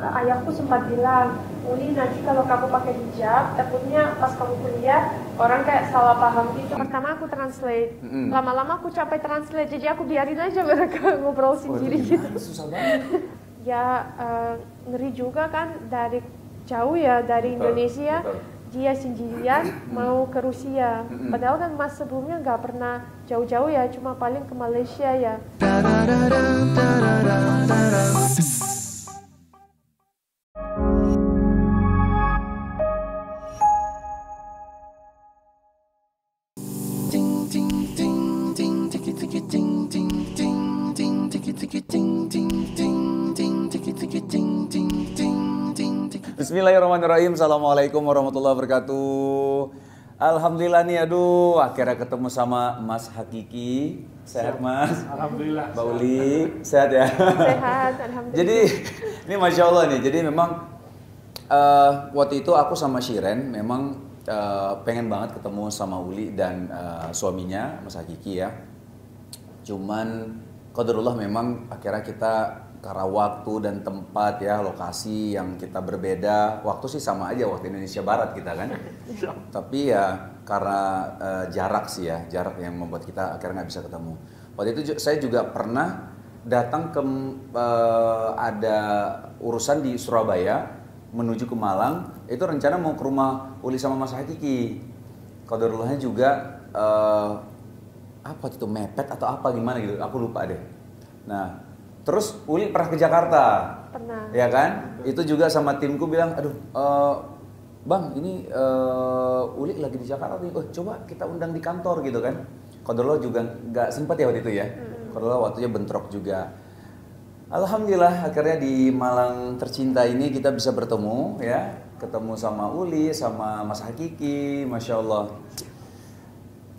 Ayahku sempat bilang, Uli nanti kalau kamu pakai hijab, takutnya pas kamu kuliah orang kayak salah paham gitu. Pertama aku translate, lama-lama aku capek translate, jadi aku biarin aja mereka ngobrol sendiri gitu. Susah banget. Ya ngeri juga kan dari jauh ya dari Indonesia, dia sendirian mau ke Rusia. Padahal kan mas sebelumnya nggak pernah jauh-jauh ya, cuma paling ke Malaysia ya. Bismillahirrahmanirrahim. Assalamualaikum warahmatullahi wabarakatuh. Alhamdulillah nih, aduh, akhirnya ketemu sama Mas Hakiki. Sehat Mas? Alhamdulillah. Mbak Uli, sehat ya? Sehat, alhamdulillah. Jadi, ini Masya Allah nih, jadi memang waktu itu aku sama Shiren memang pengen banget ketemu sama Uli dan suaminya, Mas Hakiki ya. Cuman, qadarullah memang akhirnya kita karena waktu dan tempat ya, lokasi yang kita berbeda. Waktu sih sama aja, waktu Indonesia Barat kita kan. Tapi ya karena jarak sih ya, jarak yang membuat kita akhirnya nggak bisa ketemu. Waktu itu saya juga pernah datang ke ada urusan di Surabaya menuju ke Malang. Itu rencana mau ke rumah Uli sama Mas Hakiki. Qadarullahnya juga apa itu, mepet atau apa gimana gitu, aku lupa deh. Nah, terus Uli pernah ke Jakarta, pernah, ya kan? Itu juga sama timku bilang, aduh, Bang, ini Uli lagi di Jakarta nih, coba kita undang di kantor gitu kan? Qadarullah juga nggak sempat ya waktu itu ya, Qadarullah waktunya bentrok juga. Alhamdulillah akhirnya di Malang tercinta ini kita bisa bertemu ya, ketemu sama Uli, sama Mas Hakiki, Masya Allah.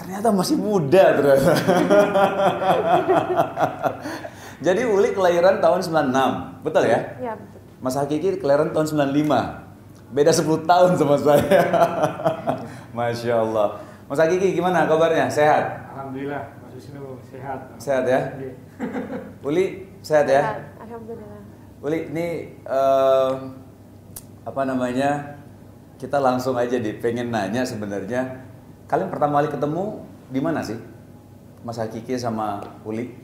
Ternyata masih muda ternyata. Jadi Uli kelahiran tahun 96, betul ya? Iya, betul. Mas Hakiki kelahiran tahun 95. Beda 10 tahun sama saya. Masya Allah. Mas Hakiki gimana kabarnya? Sehat? Alhamdulillah, Mas Wisnu sehat. Sehat ya? Uli sehat ya? Sehat, alhamdulillah. Uli, ini apa namanya? Kita langsung aja deh, pengen nanya sebenarnya. Kalian pertama kali ketemu di mana sih? Mas Hakiki sama Uli?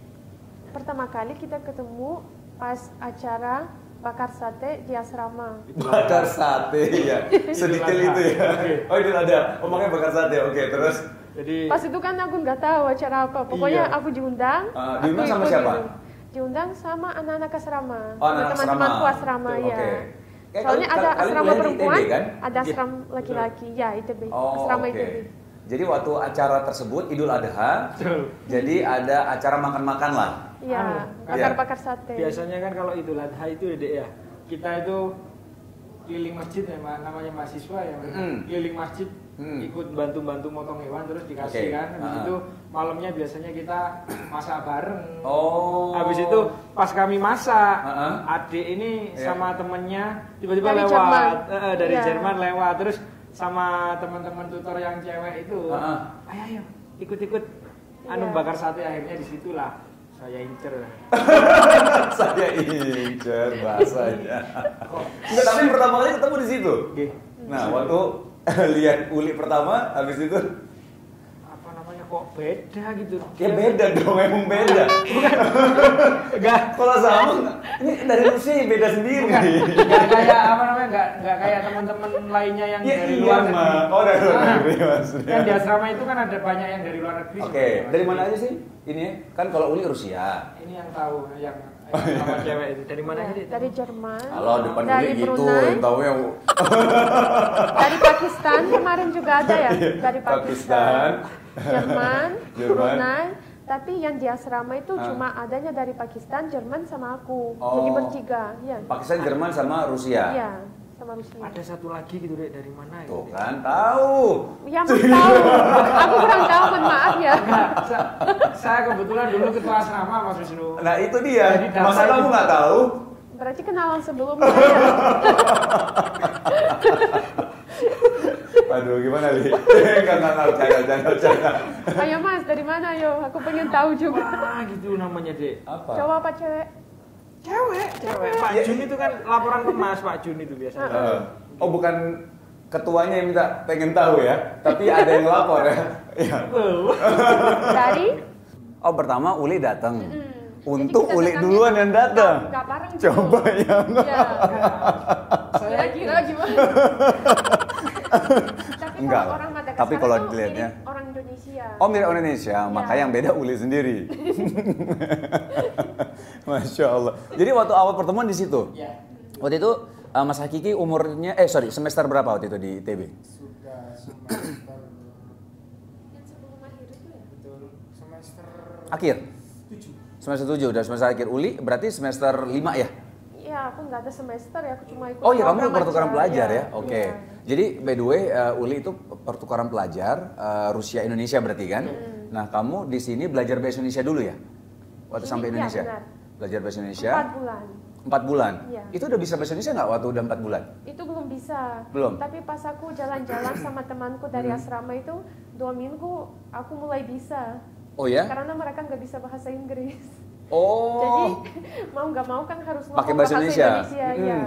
Pertama kali kita ketemu pas acara bakar sate di asrama. Bakar sate ya, sedetail itu ya. Oh itu ada, makanya bakar sate. Oke, terus? Jadi Pas itu kan aku nggak tahu acara apa. Pokoknya aku diundang. Diundang aku sama ikut siapa? gitu. Diundang sama anak-anak asrama. Oh, anak-anak teman-temanku asrama. asrama Betul, ya. oke. Soalnya ada Kalian asrama kuliah di perempuan, ITB, kan? ada asrama laki-laki. Ya, ITB. Oh, Asrama oke. ITB. Jadi waktu acara tersebut Idul Adha, jadi ada acara makan-makan lah. Iya, Anu, bakar sate. biasanya kan kalau Idul Adha itu Dek ya, kita itu keliling masjid ya, namanya mahasiswa ya, keliling masjid ikut bantu-bantu motong hewan terus dikasih kan. Habis itu malamnya biasanya kita masak bareng. Oh. Habis itu pas kami masak, adik ini sama temennya tiba-tiba Dari lewat Jerman. dari Iya. Jerman lewat, terus sama teman-teman tutor yang cewek itu, ayo ikut-ikut anu Iya. bakar sate. Akhirnya disitulah saya incer. Saya incer bahasanya. Enggak, tapi pertama kali ketemu di situ. Nah, waktu lihat Uli pertama, habis itu Apa namanya, kok beda gitu? ya beda dong, emang beda. Enggak, Kalau sama, ini dari Rusia beda sendiri. enggak kayak apa namanya, enggak kayak teman-teman lainnya yang Ya dari iya luar mah. negeri. Oh dari luar negeri maksudnya. Kan di asrama itu kan ada banyak yang dari luar negeri. Oke, dari mana aja sih? Ini kan kalau Uli Rusia. Ini yang tahu, yang sama cewek itu. Dari mana aja? Dit? Dari Jerman. Halo, depan dari Uli gitu, Brunei, yang tahu yang dari Pakistan kemarin juga ada ya. Dari Pakistan. Jerman, Jerman. Brunei. Tapi yang di asrama itu cuma adanya dari Pakistan, Jerman sama aku. Oh. Jadi bertiga, ya. Pakistan, Jerman sama Rusia. Iya, sama Rusia. Ada satu lagi gitu Dek, dari mana ya? Tuh kan tahu. Ya, Mas tahu. Aku kurang tahu, mohon maaf ya. Saya kebetulan dulu ketua asrama Mas Wisnu. Nah itu dia. Jadi data Masa itu- kamu nggak tahu? Berarti kenalan sebelumnya ya. Aduh gimana Li? Enggak, canda. Ayo Mas, dari mana ayo? Aku pengen tahu juga. Wah gitu namanya Dek. Apa? Cowok apa cewek? Cewek. Pak Jun itu kan laporan ke Mas Pak Jun itu biasanya. Oh bukan ketuanya yang minta pengen tahu ya, tapi ada yang lapor ya. Iya. Dari? Oh pertama Uli datang. Untuk Uli duluan yang datang. Nggak bareng. Coba ya. Iya. Saya kira gimana? Tapi Enggak. kalau orang Madagaskar Tapi kalau tuh dilihatnya mirip orang Indonesia. Oh mirip orang Indonesia, makanya yang beda Uli sendiri. Masya Allah. Jadi waktu awal pertemuan di situ. Iya. Waktu itu Mas Hakiki umurnya, semester berapa waktu itu di ITB? Sudah semester. Yang sebelum akhir itu ya? Betul. Semester Akhir? 7. Semester 7, dan semester akhir. Uli berarti semester 5 ya? Iya, aku nggak ada semester ya, aku cuma ikut. Oh iya, kamu program pertukaran aja. pelajar ya? Iya, Oke. iya. Jadi by the way, Uli itu pertukaran pelajar Rusia Indonesia berarti kan? Nah, kamu di sini belajar bahasa Indonesia dulu ya? Waktu Ini, sampai iya, Indonesia? benar. Belajar bahasa Indonesia? 4 bulan. 4 bulan? Iya. Itu udah bisa bahasa Indonesia nggak waktu udah 4 bulan? Itu belum bisa. Belum? Tapi pas aku jalan-jalan sama temanku dari asrama itu, 2 minggu aku mulai bisa. Oh ya? Karena mereka nggak bisa bahasa Inggris. Oh. Jadi mau nggak mau kan harus ngomong Pakai bahasa Indonesia? Iya.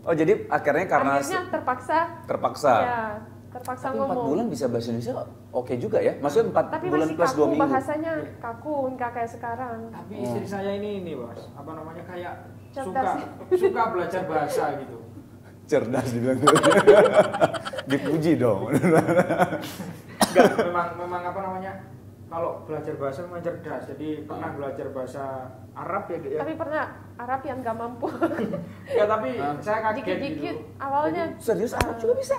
Oh jadi akhirnya karena Akhirnya terpaksa. terpaksa. Iya, terpaksa Tapi 4 ngomong. bulan bisa bahasa Indonesia oke juga ya? Maksudnya 4 Tapi bulan masih plus 2 kaku minggu? bahasanya, kaku, nggak kayak sekarang. Tapi istri saya ini Bos, apa namanya kayak Cerdas. suka belajar bahasa gitu. Cerdas dibilang. Dipuji dong. Enggak, memang apa namanya? Kalau belajar bahasa memang cerdas. Jadi pernah belajar bahasa Arab ya, Dek, ya? Tapi pernah Arab yang nggak mampu. Ya tapi saya kaget Dikit-dikit gitu. awalnya Serius Arab juga bisa?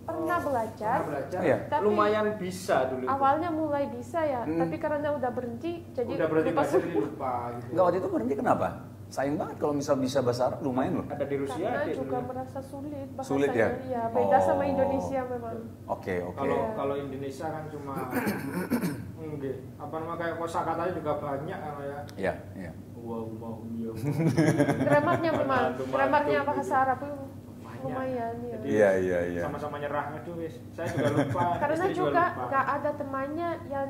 pernah belajar. Pernah belajar. Iya. Tapi Lumayan bisa dulu. itu. awalnya mulai bisa ya, tapi karena udah berhenti jadi Udah berarti lupa bahasa semua. jadi lupa gitu. Enggak, waktu itu berhenti kenapa? Sayang banget kalau misal bisa bahasa Arab, lumayan loh. Ada di Rusia Karena Dek, juga dulu. merasa sulit bahasanya. Sulit ya? Iya, beda sama Oh. Indonesia memang. Oke. Kalau Indonesia kan cuma apa namanya kayak kosakatanya juga banyak kan ya. Iya, iya. Wow, iya. Grammarnya memang, Bantu-bantu grammarnya gitu. bahasa Arab itu lumayan ya. Jadi, Iya, iya. Sama-sama nyerahnya tuh wis. Saya juga lupa. Karena istri juga lupa. nggak ada temannya yang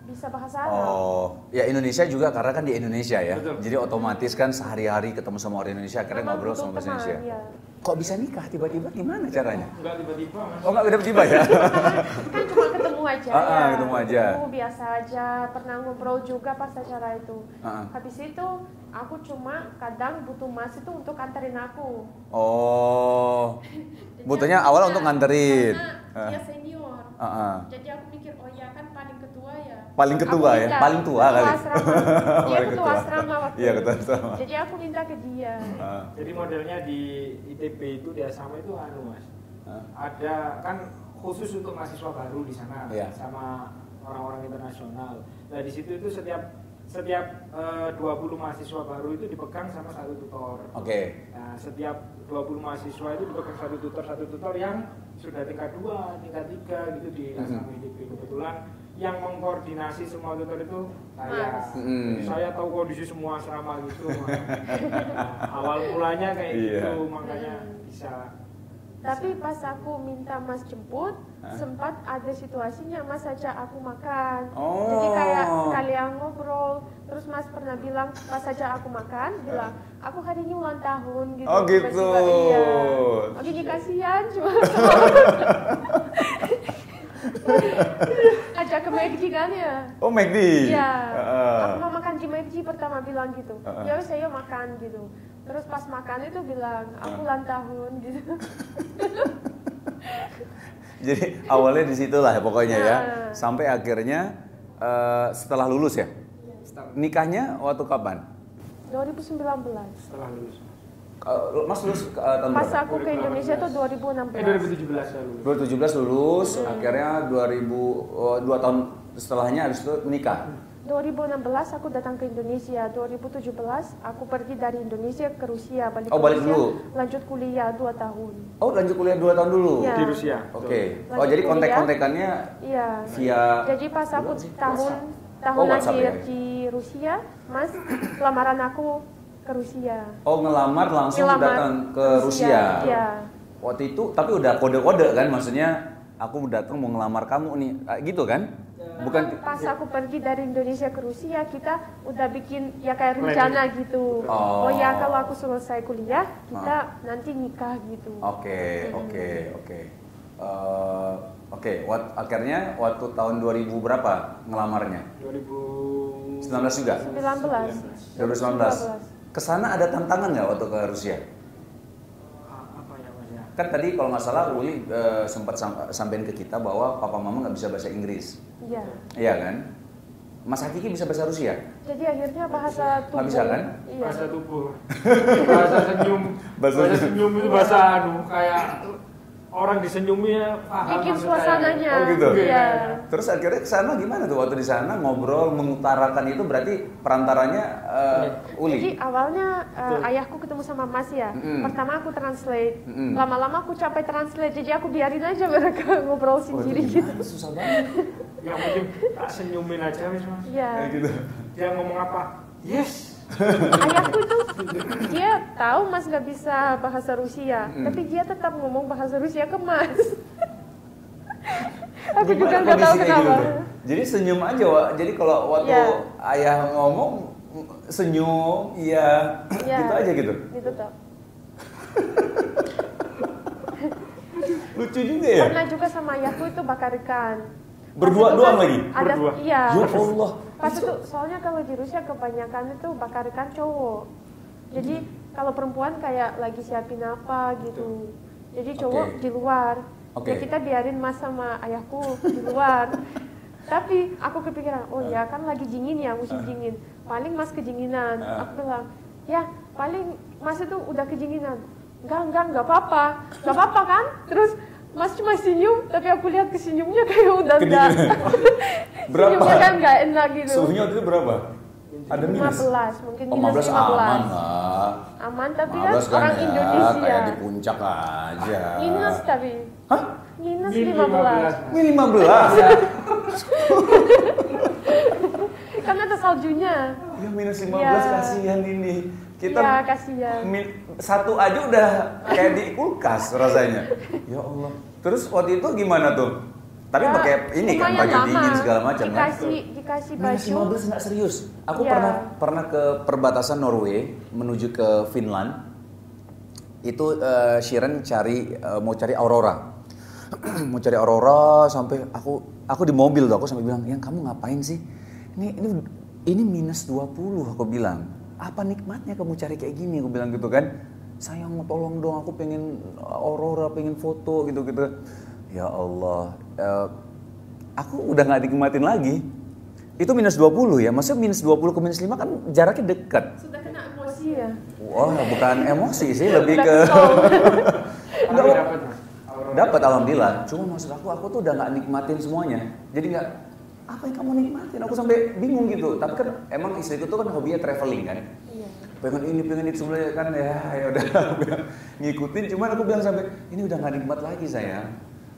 bisa bahasa Arab. Oh, ya Indonesia juga karena kan di Indonesia ya. Betul. Jadi otomatis kan sehari-hari ketemu sama orang Indonesia, akhirnya Memang ngobrol butuh sama bahasa teman, Indonesia. iya. Kok bisa nikah tiba-tiba gimana caranya? Enggak tiba-tiba Mas. Oh nggak tiba-tiba ya? Kan cuma ketemu aja ya. Ketemu aja. Ketemu biasa aja, pernah ngobrol juga pas acara itu. Ah. Habis itu aku cuma kadang butuh Mas itu untuk anterin aku. Oh, Jadi butuhnya aku awal mikir, untuk nganterin. karena dia senior. Jadi aku mikir, oh ya kan paling ketua ya. Paling ketua Aku ya? minta, Paling tua kali. asrama. Dia Paling ketua ketua. asrama waktu Iya, itu. ketua asrama. Jadi aku minta ke dia. Jadi modelnya di ITB itu di asrama itu Mas. Ada kan khusus untuk mahasiswa baru di sana Iya. sama orang-orang internasional. Nah, di situ itu setiap 20 mahasiswa baru itu dipegang sama satu tutor. Oke. Nah, setiap 20 mahasiswa itu dipegang satu tutor yang sudah tingkat 2, tingkat 3 gitu di asrama ITB. Kebetulan yang mengkoordinasi semua tutor itu saya. Mas. Jadi saya tahu kondisi semua asrama gitu. Nah, awal mulanya kayak Iya. gitu, makanya bisa. Tapi pas aku minta Mas jemput, sempat ada situasinya Mas ajak aku makan. Oh. Jadi kayak sekalian ngobrol. Terus Mas pernah bilang pas ajak aku makan, bilang aku hari ini ulang tahun gitu. Oh, gitu. Tiba-tiba, iya. Oh, gini kasihan cuma. Ajak ke McD kan ya? Oh, McD. Iya. Aku mau makan di McD pertama bilang gitu. Ya wes saya makan gitu. Terus pas makan itu bilang aku ulang tahun gitu. Jadi awalnya di situ lah pokoknya ya. Nah. Sampai akhirnya setelah lulus ya. Nikahnya waktu kapan? 2019. Setelah lulus. Mas lulus tahun Pas berapa? aku ke Indonesia tuh 2016. 2017 saya lulus. 2017 lulus, akhirnya 2 tahun setelahnya habis itu menikah. 2016 aku datang ke Indonesia. 2017 aku pergi dari Indonesia ke Rusia. Balik Oh, ke balik Rusia, dulu? lanjut kuliah 2 tahun. Oh, lanjut kuliah 2 tahun dulu? Iya. Di Rusia. Oke. Lanjut Oh, jadi kuliah. kontak-kontakannya Iya. via... Jadi pas aku tahun Oh, WhatsApp akhir ya? di Rusia, Mas lamaran aku ke Rusia. Oh, ngelamar langsung Ngelamar datang ke Rusia? Iya. Waktu itu, tapi udah kode-kode kan, maksudnya aku datang mau ngelamar kamu nih, gitu kan? Bukan pas aku pergi dari Indonesia ke Rusia, kita udah bikin ya kayak rencana gitu. Oh ya, kalau aku selesai kuliah, kita nanti nikah gitu. Oke. Akhirnya waktu tahun 2000 berapa ngelamarnya? 2019 juga? 2019. Kesana ada tantangan nggak waktu ke Rusia? Apa ya Mas ya? Kan tadi kalau nggak salah Uli sempat sampein ke kita bahwa papa mama nggak bisa bahasa Inggris. Iya. Iya kan? Mas Hakiki bisa bahasa Rusia? Jadi akhirnya bahasa tubuh. Nggak bisa kan? Iya. Bahasa tubuh. Bahasa senyum. Bahasa senyum itu bahasa kayak orang disenyumnya paham Bikin maksud suasananya. Oh gitu? Iya. Terus akhirnya ke sana gimana tuh waktu di sana ngobrol mengutarakan itu berarti perantaranya Uli? Jadi awalnya ayahku ketemu sama Mas ya. Pertama aku translate. Lama-lama aku capek translate. Jadi aku biarin aja mereka ngobrol sendiri gitu. Susah banget. Yang penting tak senyumin aja Mas. Iya. Gitu. Dia ngomong apa? Yes. Ayahku itu dia tahu Mas nggak bisa bahasa Rusia, tapi dia tetap ngomong bahasa Rusia ke Mas. Aku juga nggak tahu kenapa. Gitu? Jadi senyum aja, Wak. Jadi kalau waktu ayah ngomong senyum, iya, gitu aja gitu. Gitu toh. Lucu juga ya. Pernah juga sama ayahku itu bakar ikan. Berdua doang lagi? Ada, Berdua? iya. Ya Allah. Pas itu, soalnya kalau di Rusia kebanyakan itu bakar ikan cowok. Jadi kalau perempuan kayak lagi siapin apa gitu. Jadi cowok di luar. Ya kita biarin Mas sama ayahku di luar. Tapi aku kepikiran, oh ya kan lagi dingin ya, musim dingin. Paling Mas kedinginan. Aku bilang, ya paling Mas itu udah kedinginan. Enggak apa-apa. Enggak apa-apa kan? Terus Mas cuma senyum, tapi aku lihat kesenyumnya kayak udah enggak. Berapa? Senyumnya kan enggak enak gitu. Suhunya waktu itu berapa? Ada minus? 15, mungkin Oh, minus 15 15. aman lah. Aman, tapi 15 kan orang ya, Indonesia. kayak di puncak aja. Minus tapi. Hah? Minus Min 15. Min 15? Kan ada saljunya. Ya minus 15 Ya. kasihan ini. Kita Iya, kasihan. satu aja udah kayak di kulkas rasanya. Ya Allah. Terus waktu itu gimana tuh? Tapi Ya, pakai ini kan lumayan baju lama. dingin segala macam kan? Dikasih Minus baju. 15 nggak serius. Aku Ya. pernah ke perbatasan Norway menuju ke Finland. Itu Shiren mau cari aurora. Mau cari aurora sampai aku di mobil tuh, aku sampai bilang, "Yang kamu ngapain sih? Ini minus 20," aku bilang. "Apa nikmatnya kamu cari kayak gini?" Aku bilang gitu kan. "Sayang, tolong dong, aku pengen aurora, pengen foto gitu-gitu." Ya Allah, aku udah nggak nikmatin lagi. Itu minus 20 ya, maksudnya minus 20 ke minus 5 kan jaraknya dekat. Sudah kena emosi ya? Wah, bukan emosi sih, lebih ke... Dapat alhamdulillah, cuma maksud aku tuh udah nggak nikmatin semuanya. Jadi nggak, apa yang kamu nikmatin? Aku sampai bingung gitu. Tapi kan emang istriku tuh kan hobinya traveling kan. Iya. Pengen itu sebenarnya kan ya udah ngikutin. Cuman aku bilang sampai ini udah nggak nikmat lagi sayang.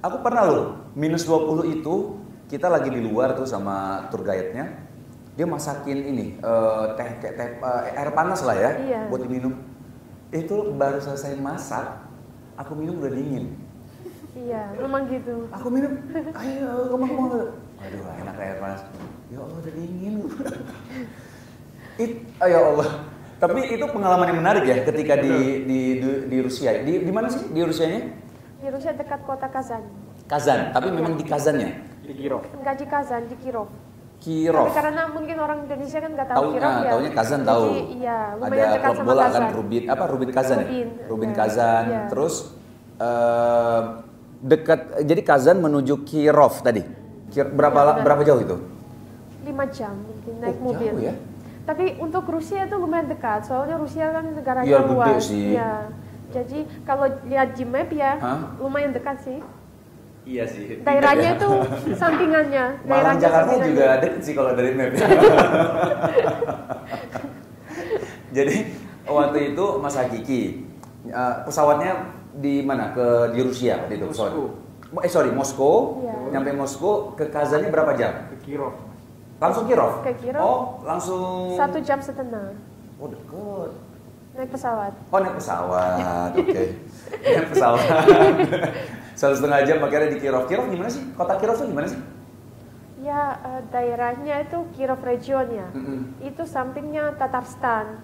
Aku pernah loh minus 20 itu kita lagi di luar tuh sama tour guide-nya. Dia masakin ini teh air panas lah ya buat diminum. Itu baru selesai masak, aku minum udah dingin. Iya, memang gitu. Aku minum, ayo ngomong. Aduh, enak air panas. Ya Allah, udah dingin. Ya Allah. Tapi itu pengalaman yang menarik ya ketika di Rusia. Di mana sih di Rusianya? Di Rusia dekat kota Kazan. Kazan, tapi memang di Kazannya. Di Kirov. Enggak di Kazan, di Kirov. Kirov. Tapi karena mungkin orang Indonesia kan nggak tahu Kirov ya. Taunya Kazan tahu. Jadi, iya, lumayan ada dekat klub sama bola Kazan. kan Rubin Kazan ya? Rubin ya. Kazan. Iya. Terus dekat, jadi Kazan menuju Kirov tadi. Berapa jauh itu? 5 jam mungkin naik mobil. Jauh ya? Tapi untuk Rusia itu lumayan dekat, soalnya Rusia kan negara Iya, yang luas. gede sih. Iya. Jadi kalau lihat di map ya, lumayan dekat sih. Iya sih. Daerahnya itu sampingannya. Malang Jakarta juga deket sih kalau dari map. Jadi waktu itu Mas Hakiki pesawatnya di mana? Di Rusia waktu itu pesawat. Moskow. Iya. Nyampe Moskow ke Kazannya berapa jam? Ke Kirov. Langsung Kirov? Ke Kirov. Oh, langsung 1 jam setengah Oh, deket. naik pesawat. Oh, naik pesawat. Oke. Naik pesawat. 1,5 jam akhirnya di Kirov. Kirov gimana sih? Kota Kirov tuh gimana sih? Ya, daerahnya itu Kirov region ya. Itu sampingnya Tatarstan.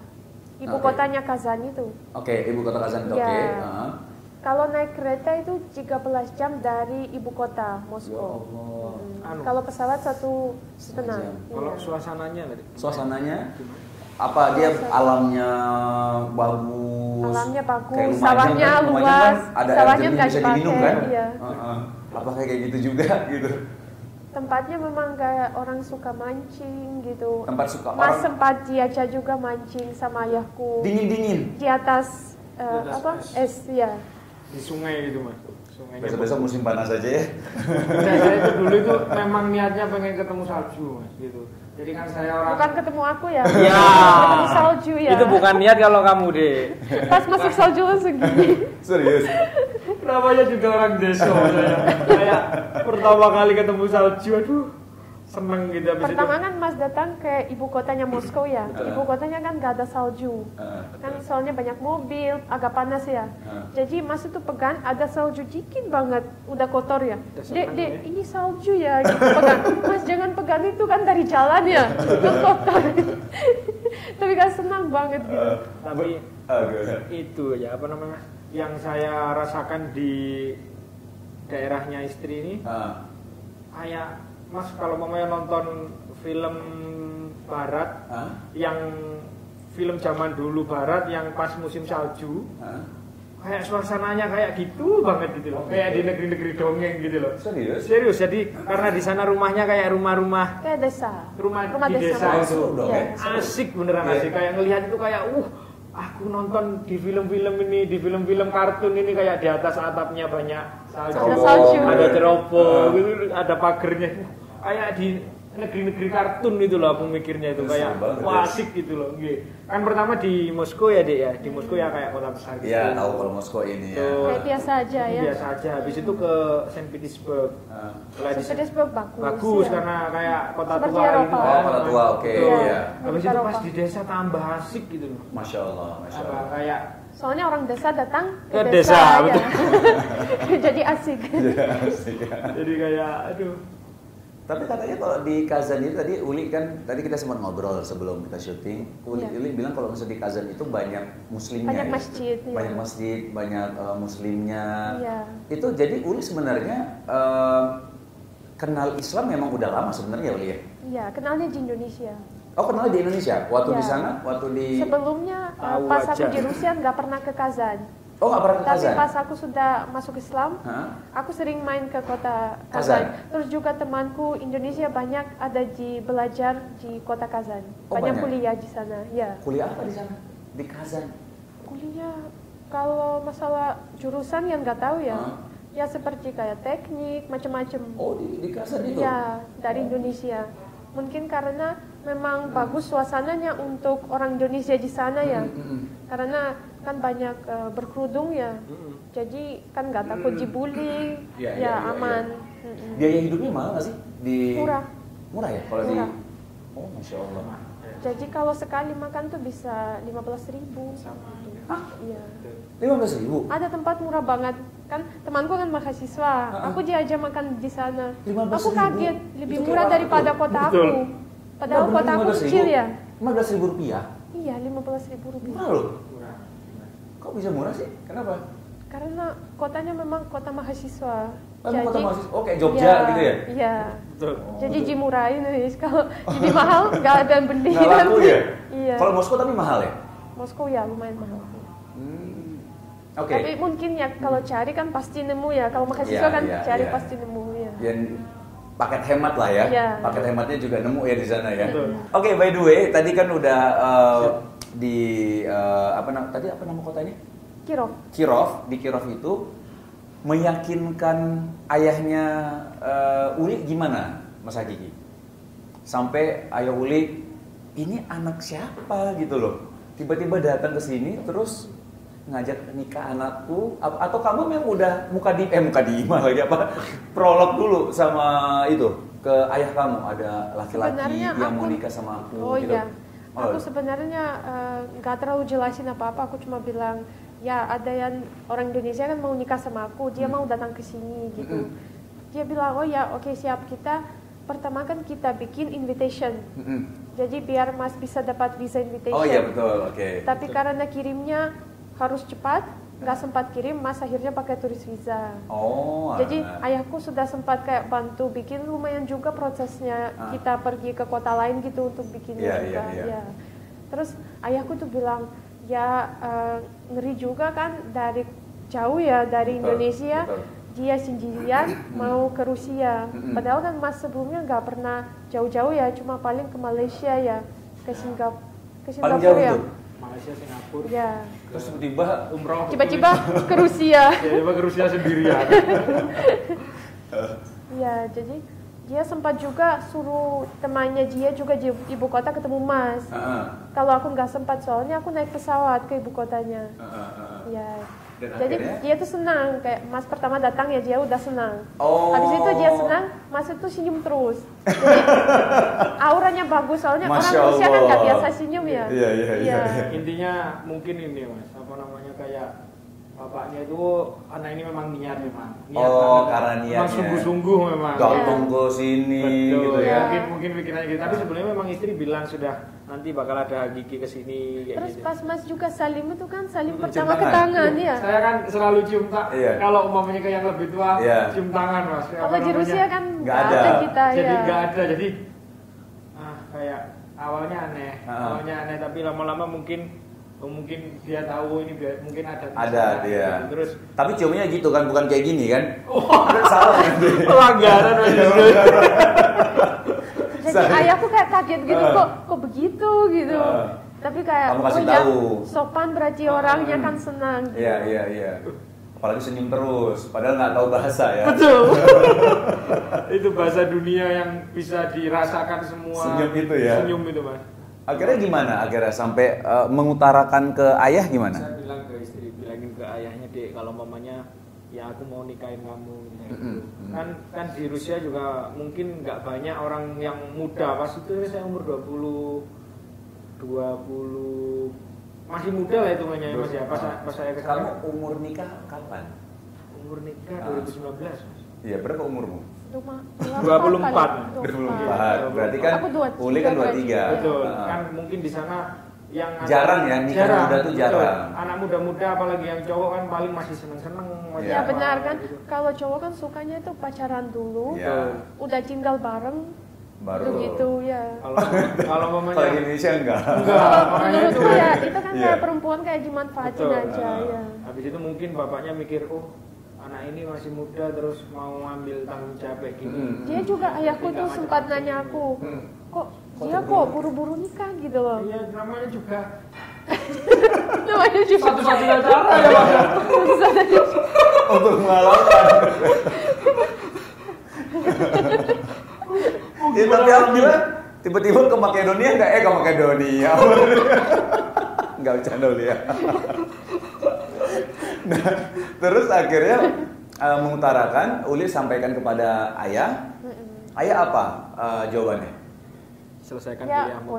Ibu kotanya Kazan itu. Oke, ibu kota Kazan itu. Ya. Oke. Kalau naik kereta itu 13 jam dari ibu kota Moskow. Kalau pesawat 1,5 jam. Kalau suasananya tadi? Suasananya apa dia alamnya bagus? Alamnya bagus, kayak sawahnya kan, luas, kan ada sawahnya air jernih nggak bisa diminum kan? Iya. Apakah kayak gitu juga gitu? Tempatnya memang kayak orang suka mancing gitu. Tempat suka Mas orang sempat diajak juga mancing sama ayahku. dingin. Di atas es ya. Di sungai gitu mas. Sungainya Besok-besok musim panas aja ya. saya itu dulu itu memang niatnya pengen ketemu salju mas gitu. Jadi kan saya orang Bukan ketemu aku ya. Ya. Ketemu salju ya. Itu bukan niat kalau kamu deh. Pas masuk salju langsung gini. Serius. Namanya juga orang desa saya. Kayak pertama kali ketemu salju, aduh seneng gitu. Habis Pertama itu kan Mas datang ke ibu kotanya Moskow ya. Ibu kotanya kan gak ada salju. Kan soalnya banyak mobil, agak panas ya. Jadi Mas itu pegang ada salju dikit banget, udah kotor ya. Dek, ini salju ya gitu pegang. Mas jangan pegang itu kan dari jalan ya. Itu kotor. Tapi kan senang banget gitu. tapi itu ya apa namanya? Yang saya rasakan di daerahnya istri ini kayak Mas kalau mau nonton film barat yang film zaman dulu barat yang pas musim salju kayak suasananya kayak gitu banget gitu loh, kayak di negeri-negeri dongeng gitu loh. Serius jadi karena di sana rumahnya kayak rumah-rumah Kayak desa. rumah di desa. desa itu Ya. asik beneran asik, kayak ngelihat itu kayak aku nonton di film-film ini, di film-film kartun ini kayak di atas atapnya banyak salju. ada cerobong, gitu, ada pagernya, kayak di negeri-negeri kartun itu loh aku mikirnya itu kayak wah asik gitu loh. Kan pertama di Moskow ya Dek ya, di Moskow ya kayak kota besar gitu. Iya tahu kalau Moskow ini ya. Kayak biasa aja ya. Biasa aja. Habis itu ke Saint Petersburg. Saint Petersburg Bagus ya. karena kayak kota Seperti tua Eropa. itu. Oh, kota tua, oke. Iya. Habis itu pas di desa tambah asik gitu loh. Masya Allah. Apa kayak Soalnya orang desa datang ke desa, ya. betul. Jadi asik. Jadi kayak aduh. Tapi katanya kalau di Kazan itu tadi Uli kan tadi kita sempat ngobrol sebelum kita syuting. Uli bilang kalau misalnya di Kazan itu banyak muslimnya. Banyak ya? masjid. Banyak masjid, banyak muslimnya. Iya. Itu jadi Uli sebenarnya kenal Islam memang udah lama sebenarnya Uli ya. Iya, kenalnya di Indonesia. Oh kenal di Indonesia. Waktu Ya. di sana, waktu di. Sebelumnya Tahu pas aja. aku di Rusia nggak pernah ke Kazan. Oh nggak pernah ke Tapi Kazan. pas aku sudah masuk Islam, aku sering main ke kota Kazan. Terus juga temanku Indonesia banyak ada di belajar di kota Kazan. Oh, banyak banyak? kuliah di sana. Ya. Kuliah apa di sana? Di Kazan. Kuliah kalau masalah jurusan yang nggak tahu ya. Ya seperti kayak teknik macam-macam. Oh di Kazan itu. Iya, dari Indonesia. Mungkin karena memang bagus suasananya untuk orang Indonesia di sana ya. Karena kan banyak berkerudung ya. Jadi kan nggak takut dibully, Iya, aman. Biaya hidupnya mahal nggak sih? Murah. Murah ya kalau di. Murah. Oh Masya Allah. Jadi kalau sekali makan tuh bisa 15.000. Hah? Iya. 15.000? Ada tempat murah banget. Kan temanku kan mahasiswa. Aku diajak makan di sana. 15.000? Aku kaget, lebih Itu murah kayak daripada betul. kota Betul. aku. Padahal kota aku kecil ya. 15.000 rupiah? Iya, 15.000 rupiah. Murah loh. Kok bisa murah sih? Kenapa? Karena kotanya memang kota mahasiswa. Memang kota mahasiswa? Oh kayak Jogja gitu ya? Iya. Betul. Jadi dimurahin nih. Kalau jadi mahal nggak ada yang beli. Nggak laku ya? Iya. Kalau Moskow tapi mahal ya? Moskow ya lumayan mahal. Oke. Tapi mungkin ya kalau cari kan pasti nemu ya. Kalau mahasiswa Iya, kan iya, cari iya. pasti nemu ya. Yang paket hemat lah ya. Iya. Paket hematnya juga nemu ya di sana ya. Betul. Oke, by the way, tadi kan udah di tadi apa nama kotanya? Kirov. Kirov. Di Kirov itu meyakinkan ayahnya Uli gimana, Mas Hakiki? Sampai ayah Uli ini anak siapa gitu loh. Tiba-tiba datang ke sini terus ngajak nikah anakku atau kamu memang udah muka di lagi apa prolog dulu sama itu ke ayah kamu ada laki-laki Sebenarnya yang mau aku- nikah sama aku Oh gitu. iya. Aku sebenarnya nggak terlalu jelasin apa-apa. Aku cuma bilang ya ada yang orang Indonesia kan mau nikah sama aku, dia mau datang ke sini gitu. Dia bilang, oh ya oke, siap, kita pertama kan kita bikin invitation. Jadi biar Mas bisa dapat visa invitation. Oh iya betul, oke. Tapi karena kirimnya harus cepat, nggak sempat kirim, Mas akhirnya pakai turis visa. Oh. Jadi ayahku sudah sempat kayak bantu bikin, lumayan juga prosesnya. Kita pergi ke kota lain gitu untuk bikinnya juga. Ya. Terus ayahku tuh bilang, ya ngeri juga kan dari jauh ya dari Indonesia. Dia sendirian mau ke Rusia. Padahal kan Mas sebelumnya nggak pernah jauh-jauh ya, cuma paling ke Malaysia ya, ke Singapura ya. Malaysia, Singapura. Ya. Terus tiba umroh. Tiba-tiba ke Rusia. Tiba-tiba ke Rusia sendirian. Ya, jadi dia sempat juga suruh temannya dia juga di ibu kota ketemu Mas. Kalau aku nggak sempat soalnya aku naik pesawat ke ibu kotanya. Ya. Dan jadi akhirnya? dia tuh senang, kayak Mas pertama datang ya dia udah senang. Oh. Habis itu dia senang, Mas itu senyum terus. Jadi auranya bagus soalnya Masya orang Rusia kan Allah. nggak biasa senyum ya. Iya. Intinya mungkin ini Mas, apa namanya, kayak bapaknya itu anak ini memang niat karena niatnya. Memang sungguh-sungguh memang. Datang ke sini gitu ya. Mungkin pikirannya gitu. Tapi sebenarnya memang istri bilang sudah nanti bakal ada gigi ke sini kayak Terus gitu. pas Mas juga salim itu kan salim Cium pertama ke tangan. tangan ya. Saya kan selalu cium kalau umpamanya ke yang lebih tua, cium tangan Mas. Kalau di Rusia kan nggak ada kita jadi ya. nggak ada, jadi kayak awalnya aneh, tapi lama-lama mungkin dia tahu ini mungkin ada dia. gitu. Terus tapi ciumnya gitu kan, bukan kayak gini kan. Salah nanti. pelanggaran Mas. Jadi ayahku kayak kaget gitu, kok begitu gitu. Tapi kayak kamu kasih ya, tahu. sopan berarti orangnya kan senang. Gitu. Iya. Apalagi senyum terus, padahal nggak tahu bahasa ya. Betul. Itu bahasa dunia yang bisa dirasakan semua. Senyum itu ya. Senyum itu Mas. Akhirnya gimana? Akhirnya sampai mengutarakan ke ayah gimana? Saya bilang ke istri, bilangin ke ayahnya, Dek, kalau mamanya ya aku mau nikahin kamu gitu. Kan di Rusia juga mungkin nggak banyak orang yang muda. Pas itu saya umur 20 masih muda lah hitungannya ya Mas ya. Pas saya ke Kamu umur nikah kapan? umur nikah 2019 Mas. Iya, berapa umurmu? 24. 24. Berarti kan Uli kan 23. Betul. Kan mungkin di sana yang jarang ya nikah muda tuh jarang. Anak muda-muda apalagi yang cowok kan paling masih seneng-seneng. Ya benar kan, kalau cowok kan sukanya itu pacaran dulu, udah tinggal bareng, baru gitu ya. Kalau mamanya kalau Indonesia enggak. Menurutku ya itu kan kayak perempuan kayak dimanfaatin aja ya. Habis itu mungkin bapaknya mikir, anak ini masih muda terus mau ngambil tanggung jawab kayak gini. Dia juga ayahku tuh sempat nanya aku, kok buru-buru nikah gitu loh. Iya, namanya juga Namanya juga satu-satunya cara ya Mas. Untuk mengalahkan. Ya, tapi alhamdulillah tiba-tiba ke Makedonia ke Makedonia. Enggak bercanda ya. Nah, terus akhirnya mengutarakan, Uli sampaikan kepada ayah. Ayah apa jawabannya? Selesaikan kuliahmu.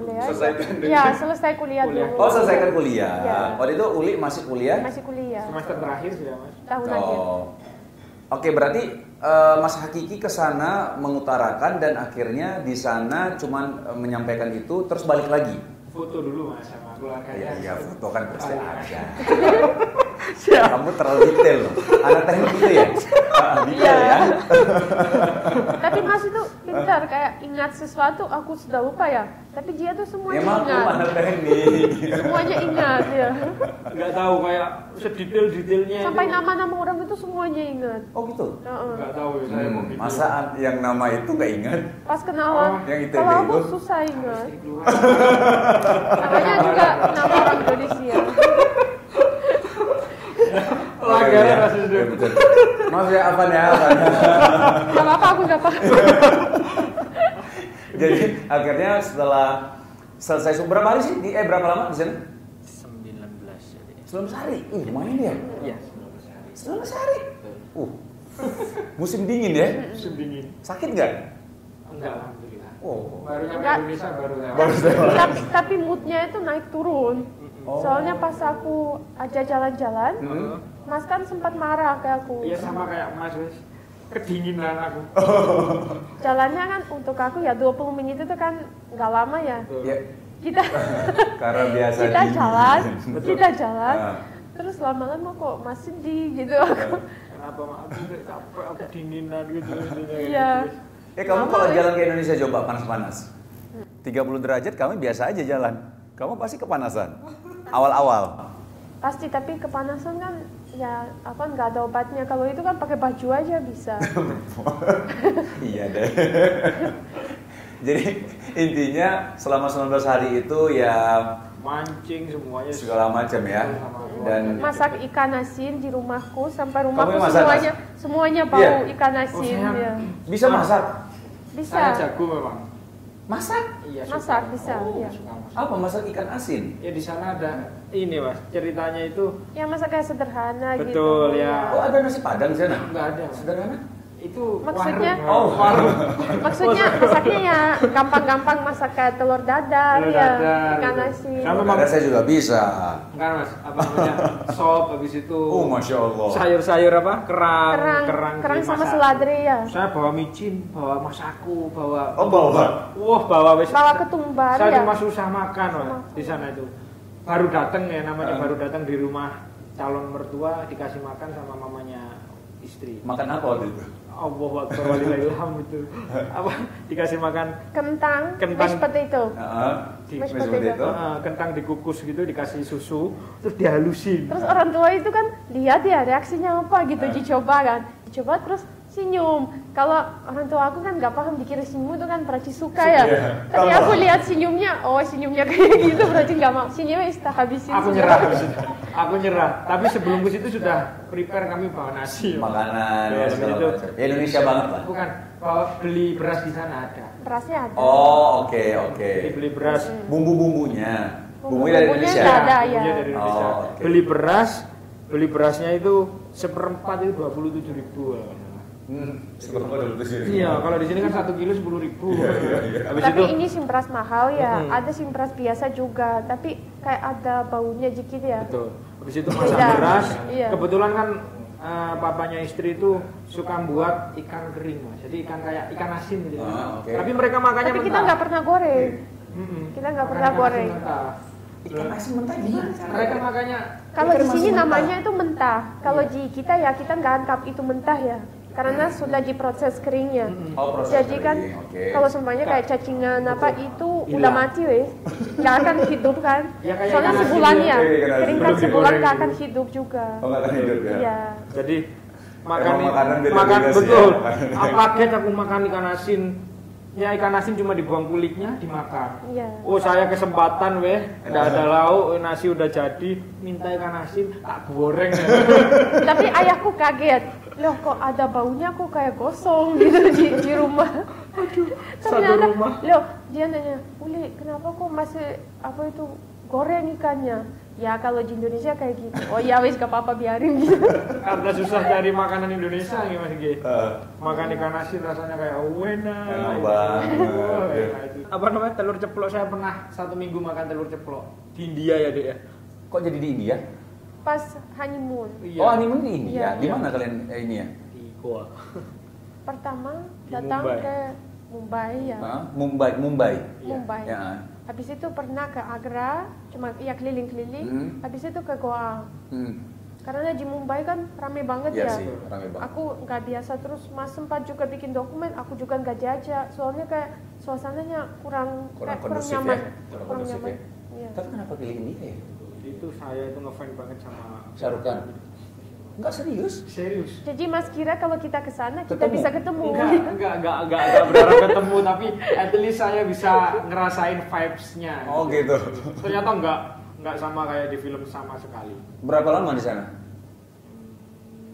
Selesai kuliah dulu. Oh, selesaikan kuliah. Ya. Waktu itu Uli masih kuliah? Masih kuliah. Semester terakhir sudah Mas. Tahun akhir. Oke, berarti Mas Hakiki ke sana mengutarakan dan akhirnya di sana cuman menyampaikan itu terus balik lagi. Foto dulu Mas sama keluarganya. Iya, foto kan pasti ada. Kamu terlalu detail loh. Anak teknik itu ya? Detail ya. Tapi Mas itu pintar, kayak ingat sesuatu aku sudah lupa ya. Tapi dia tuh semuanya emang ingat. Emang anak teknik. Semuanya ingat ya. Nggak tahu kayak sedetail-detailnya. Sampai nama-nama orang itu semuanya ingat. Oh gitu? Nggak tahu ya saya mau gitu. Masa yang nama itu nggak ingat? Pas kenalan, yang itu kalau aku itu susah ingat. Namanya juga nama orang Indonesia. Pelanggaran Mas itu. Maaf ya, Afan ya. Gak apa-apa, aku gak apa-apa. Jadi akhirnya setelah selesai berapa hari sih? Berapa lama di sana? 19 jadi. 19 hari. Lumayan ya? Iya, 19 hari. Musim dingin ya? Musim dingin. Sakit nggak? Enggak, alhamdulillah. Oh. Baru nyampe Indonesia baru lewat. Baru lewat. Tapi moodnya itu naik turun. Soalnya pas aku ajak jalan-jalan, Mas kan sempat marah ke aku. Iya sama kayak Mas wes. Kedinginan aku. Jalannya kan untuk aku ya 20 menit itu kan nggak lama ya. Ya, Kita karena biasa kita jalan, terus lama-lama kok masih sedih gitu aku. Kenapa aku capek, aku kedinginan gitu. Iya. Kamu kalau jalan ke Indonesia coba panas-panas. 30 derajat kamu biasa aja jalan. Kamu pasti kepanasan. Awal-awal. Pasti, tapi kepanasan kan ya apa nggak ada obatnya. Kalau itu kan pakai baju aja bisa. Iya deh. Jadi intinya selama 19 hari itu ya Mancing semuanya segala macam ya. Dan masak ikan asin di rumahku sampai rumahku Kamu yang masak, semuanya bau Iya. ikan asin ya. bisa masak. Bisa. Saya jago memang. Masak? Iya, Masak suka. bisa, iya. Suka masak. Apa masak ikan asin? Ya di sana ada ini Mas, ceritanya itu Ya masak kayak sederhana gitu. betul ya. Oh, ada nasi padang di sana? Enggak ada. Sederhana? Itu Maksudnya? warung. Warung. Maksudnya masaknya ya gampang-gampang, masak kayak telur dadar Telur ya, dadar, ikan gitu. asin. Sama Karena saya juga bisa. Enggak Mas, apa namanya? Sop habis itu. Oh, Masya Allah. Sayur-sayur apa? Kerang Kerang sama dimasak. seladri ya. Saya bawa micin, bawa masaku, bawa Oh, bawa? Wah, bawa wis. Bawa ketumbar Saya ya. cuma susah makan Mas di sana itu. Baru datang ya namanya baru datang di rumah calon mertua dikasih makan sama mamanya istri. Makan apa waktu itu? Allahu Akbar walillahilham itu. Apa dikasih makan Kentang, Kentang. mashed potato. Mashed Mashed potato. kentang dikukus gitu dikasih susu terus dihalusin. Terus orang tua itu kan lihat ya reaksinya apa gitu, dicoba kan. Dicoba terus senyum. Kalau orang tua aku kan nggak paham, dikira senyum itu kan berarti suka ya. Iya. Tapi aku lihat senyumnya, oh senyumnya kayak gitu berarti nggak mau. Senyumnya habisin. Aku nyerah. Aku nyerah. Tapi sebelum ke situ sudah prepare kami bawa nasi. Makanan, Ya, segala itu. macam. Ya, Indonesia banget lah. Bukan, bawa beli beras di sana ada. Berasnya ada. Oh, oke. Jadi beli beras. Bumbu-bumbunya. Bumbunya dari Bumbunya Indonesia. nggak ada. Bumbunya ya. dari Indonesia. Oh, oke. Beli berasnya itu seperempat itu 27.000. Seberapa dulu sih? Iya, kalau di sini kan 1 kilo 10.000. Habis Tapi itu ini simpras mahal ya. Ada simpras biasa juga, tapi kayak ada baunya dikit ya. betul. Habis itu masak Beda. beras. Iya. Kebetulan kan papanya istri itu suka buat ikan kering, Mas. Jadi ikan kayak ikan asin gitu. Ah, oke. Tapi mereka makannya Tapi mentah. kita nggak pernah goreng. Mm-mm. Kita nggak Makan pernah ikan asin goreng. mentah. Ikan asin mentah gimana? Mereka makanya Kalau di Ikan sini masih mentah. namanya itu mentah. Kalau di kita ya kita nggak anggap itu mentah ya, karena sudah diproses keringnya. Oh, proses Jadi kan kering, oke. kalau semuanya kayak cacingan apa itu Hilang. udah mati weh, nggak akan hidup kan? Ya, kayak Soalnya ikan asin sebulan ya. ya, Kayak ikan asin. kering kan Belum sebulan digoreng nggak akan gitu. hidup juga. Oh, nggak akan hidup ya? Iya. jadi Emang makanan beda-beda makan sih betul. ya. Kaget aku makan ikan asin. Ya ikan asin cuma dibuang kulitnya dimakan. Iya. Oh saya kesempatan weh, nggak ada lauk, nasi udah jadi, minta ikan asin tak goreng. Tapi ayahku kaget, loh kok ada baunya kok kayak gosong gitu di rumah. Satu Ternyata, rumah. loh dia nanya, Uli kenapa kok masih apa itu goreng ikannya? Ya kalau di Indonesia kayak gitu. Oh ya wis gak apa-apa biarin gitu. Karena susah cari makanan Indonesia gimana G? Makan ikan asin rasanya kayak enak. Enak banget. Wah, enak itu. Apa namanya telur ceplok, saya pernah 1 minggu makan telur ceplok di India ya dek ya. Kok jadi di India? Pas honeymoon. Iya. Oh, honeymoon di India. Iya. Di mana kalian ini ya? Di Goa. Pertama Di datang Mumbai. ke Mumbai ya. Hah? Mumbai. Iya. Mumbai. Ya. Habis itu pernah ke Agra, cuma ya keliling-keliling. Habis itu ke Goa. Karena di Mumbai kan rame banget Iya ya. sih, rame banget. Aku nggak biasa, terus Mas sempat juga bikin dokumen, aku juga nggak diajak. Soalnya kayak suasananya kurang kondusif nyaman. ya? Kurang kondusif ya? Iya. Tapi kenapa pilih India ya? Itu saya itu ngefans banget sama Syahrukh Khan. Enggak serius? Serius. Jadi Mas kira kalau kita ke sana kita Ketemu? bisa ketemu. Enggak berharap ketemu, tapi at least saya bisa ngerasain vibes-nya. Oh gitu. Ternyata enggak sama kayak di film sama sekali. Berapa lama di sana?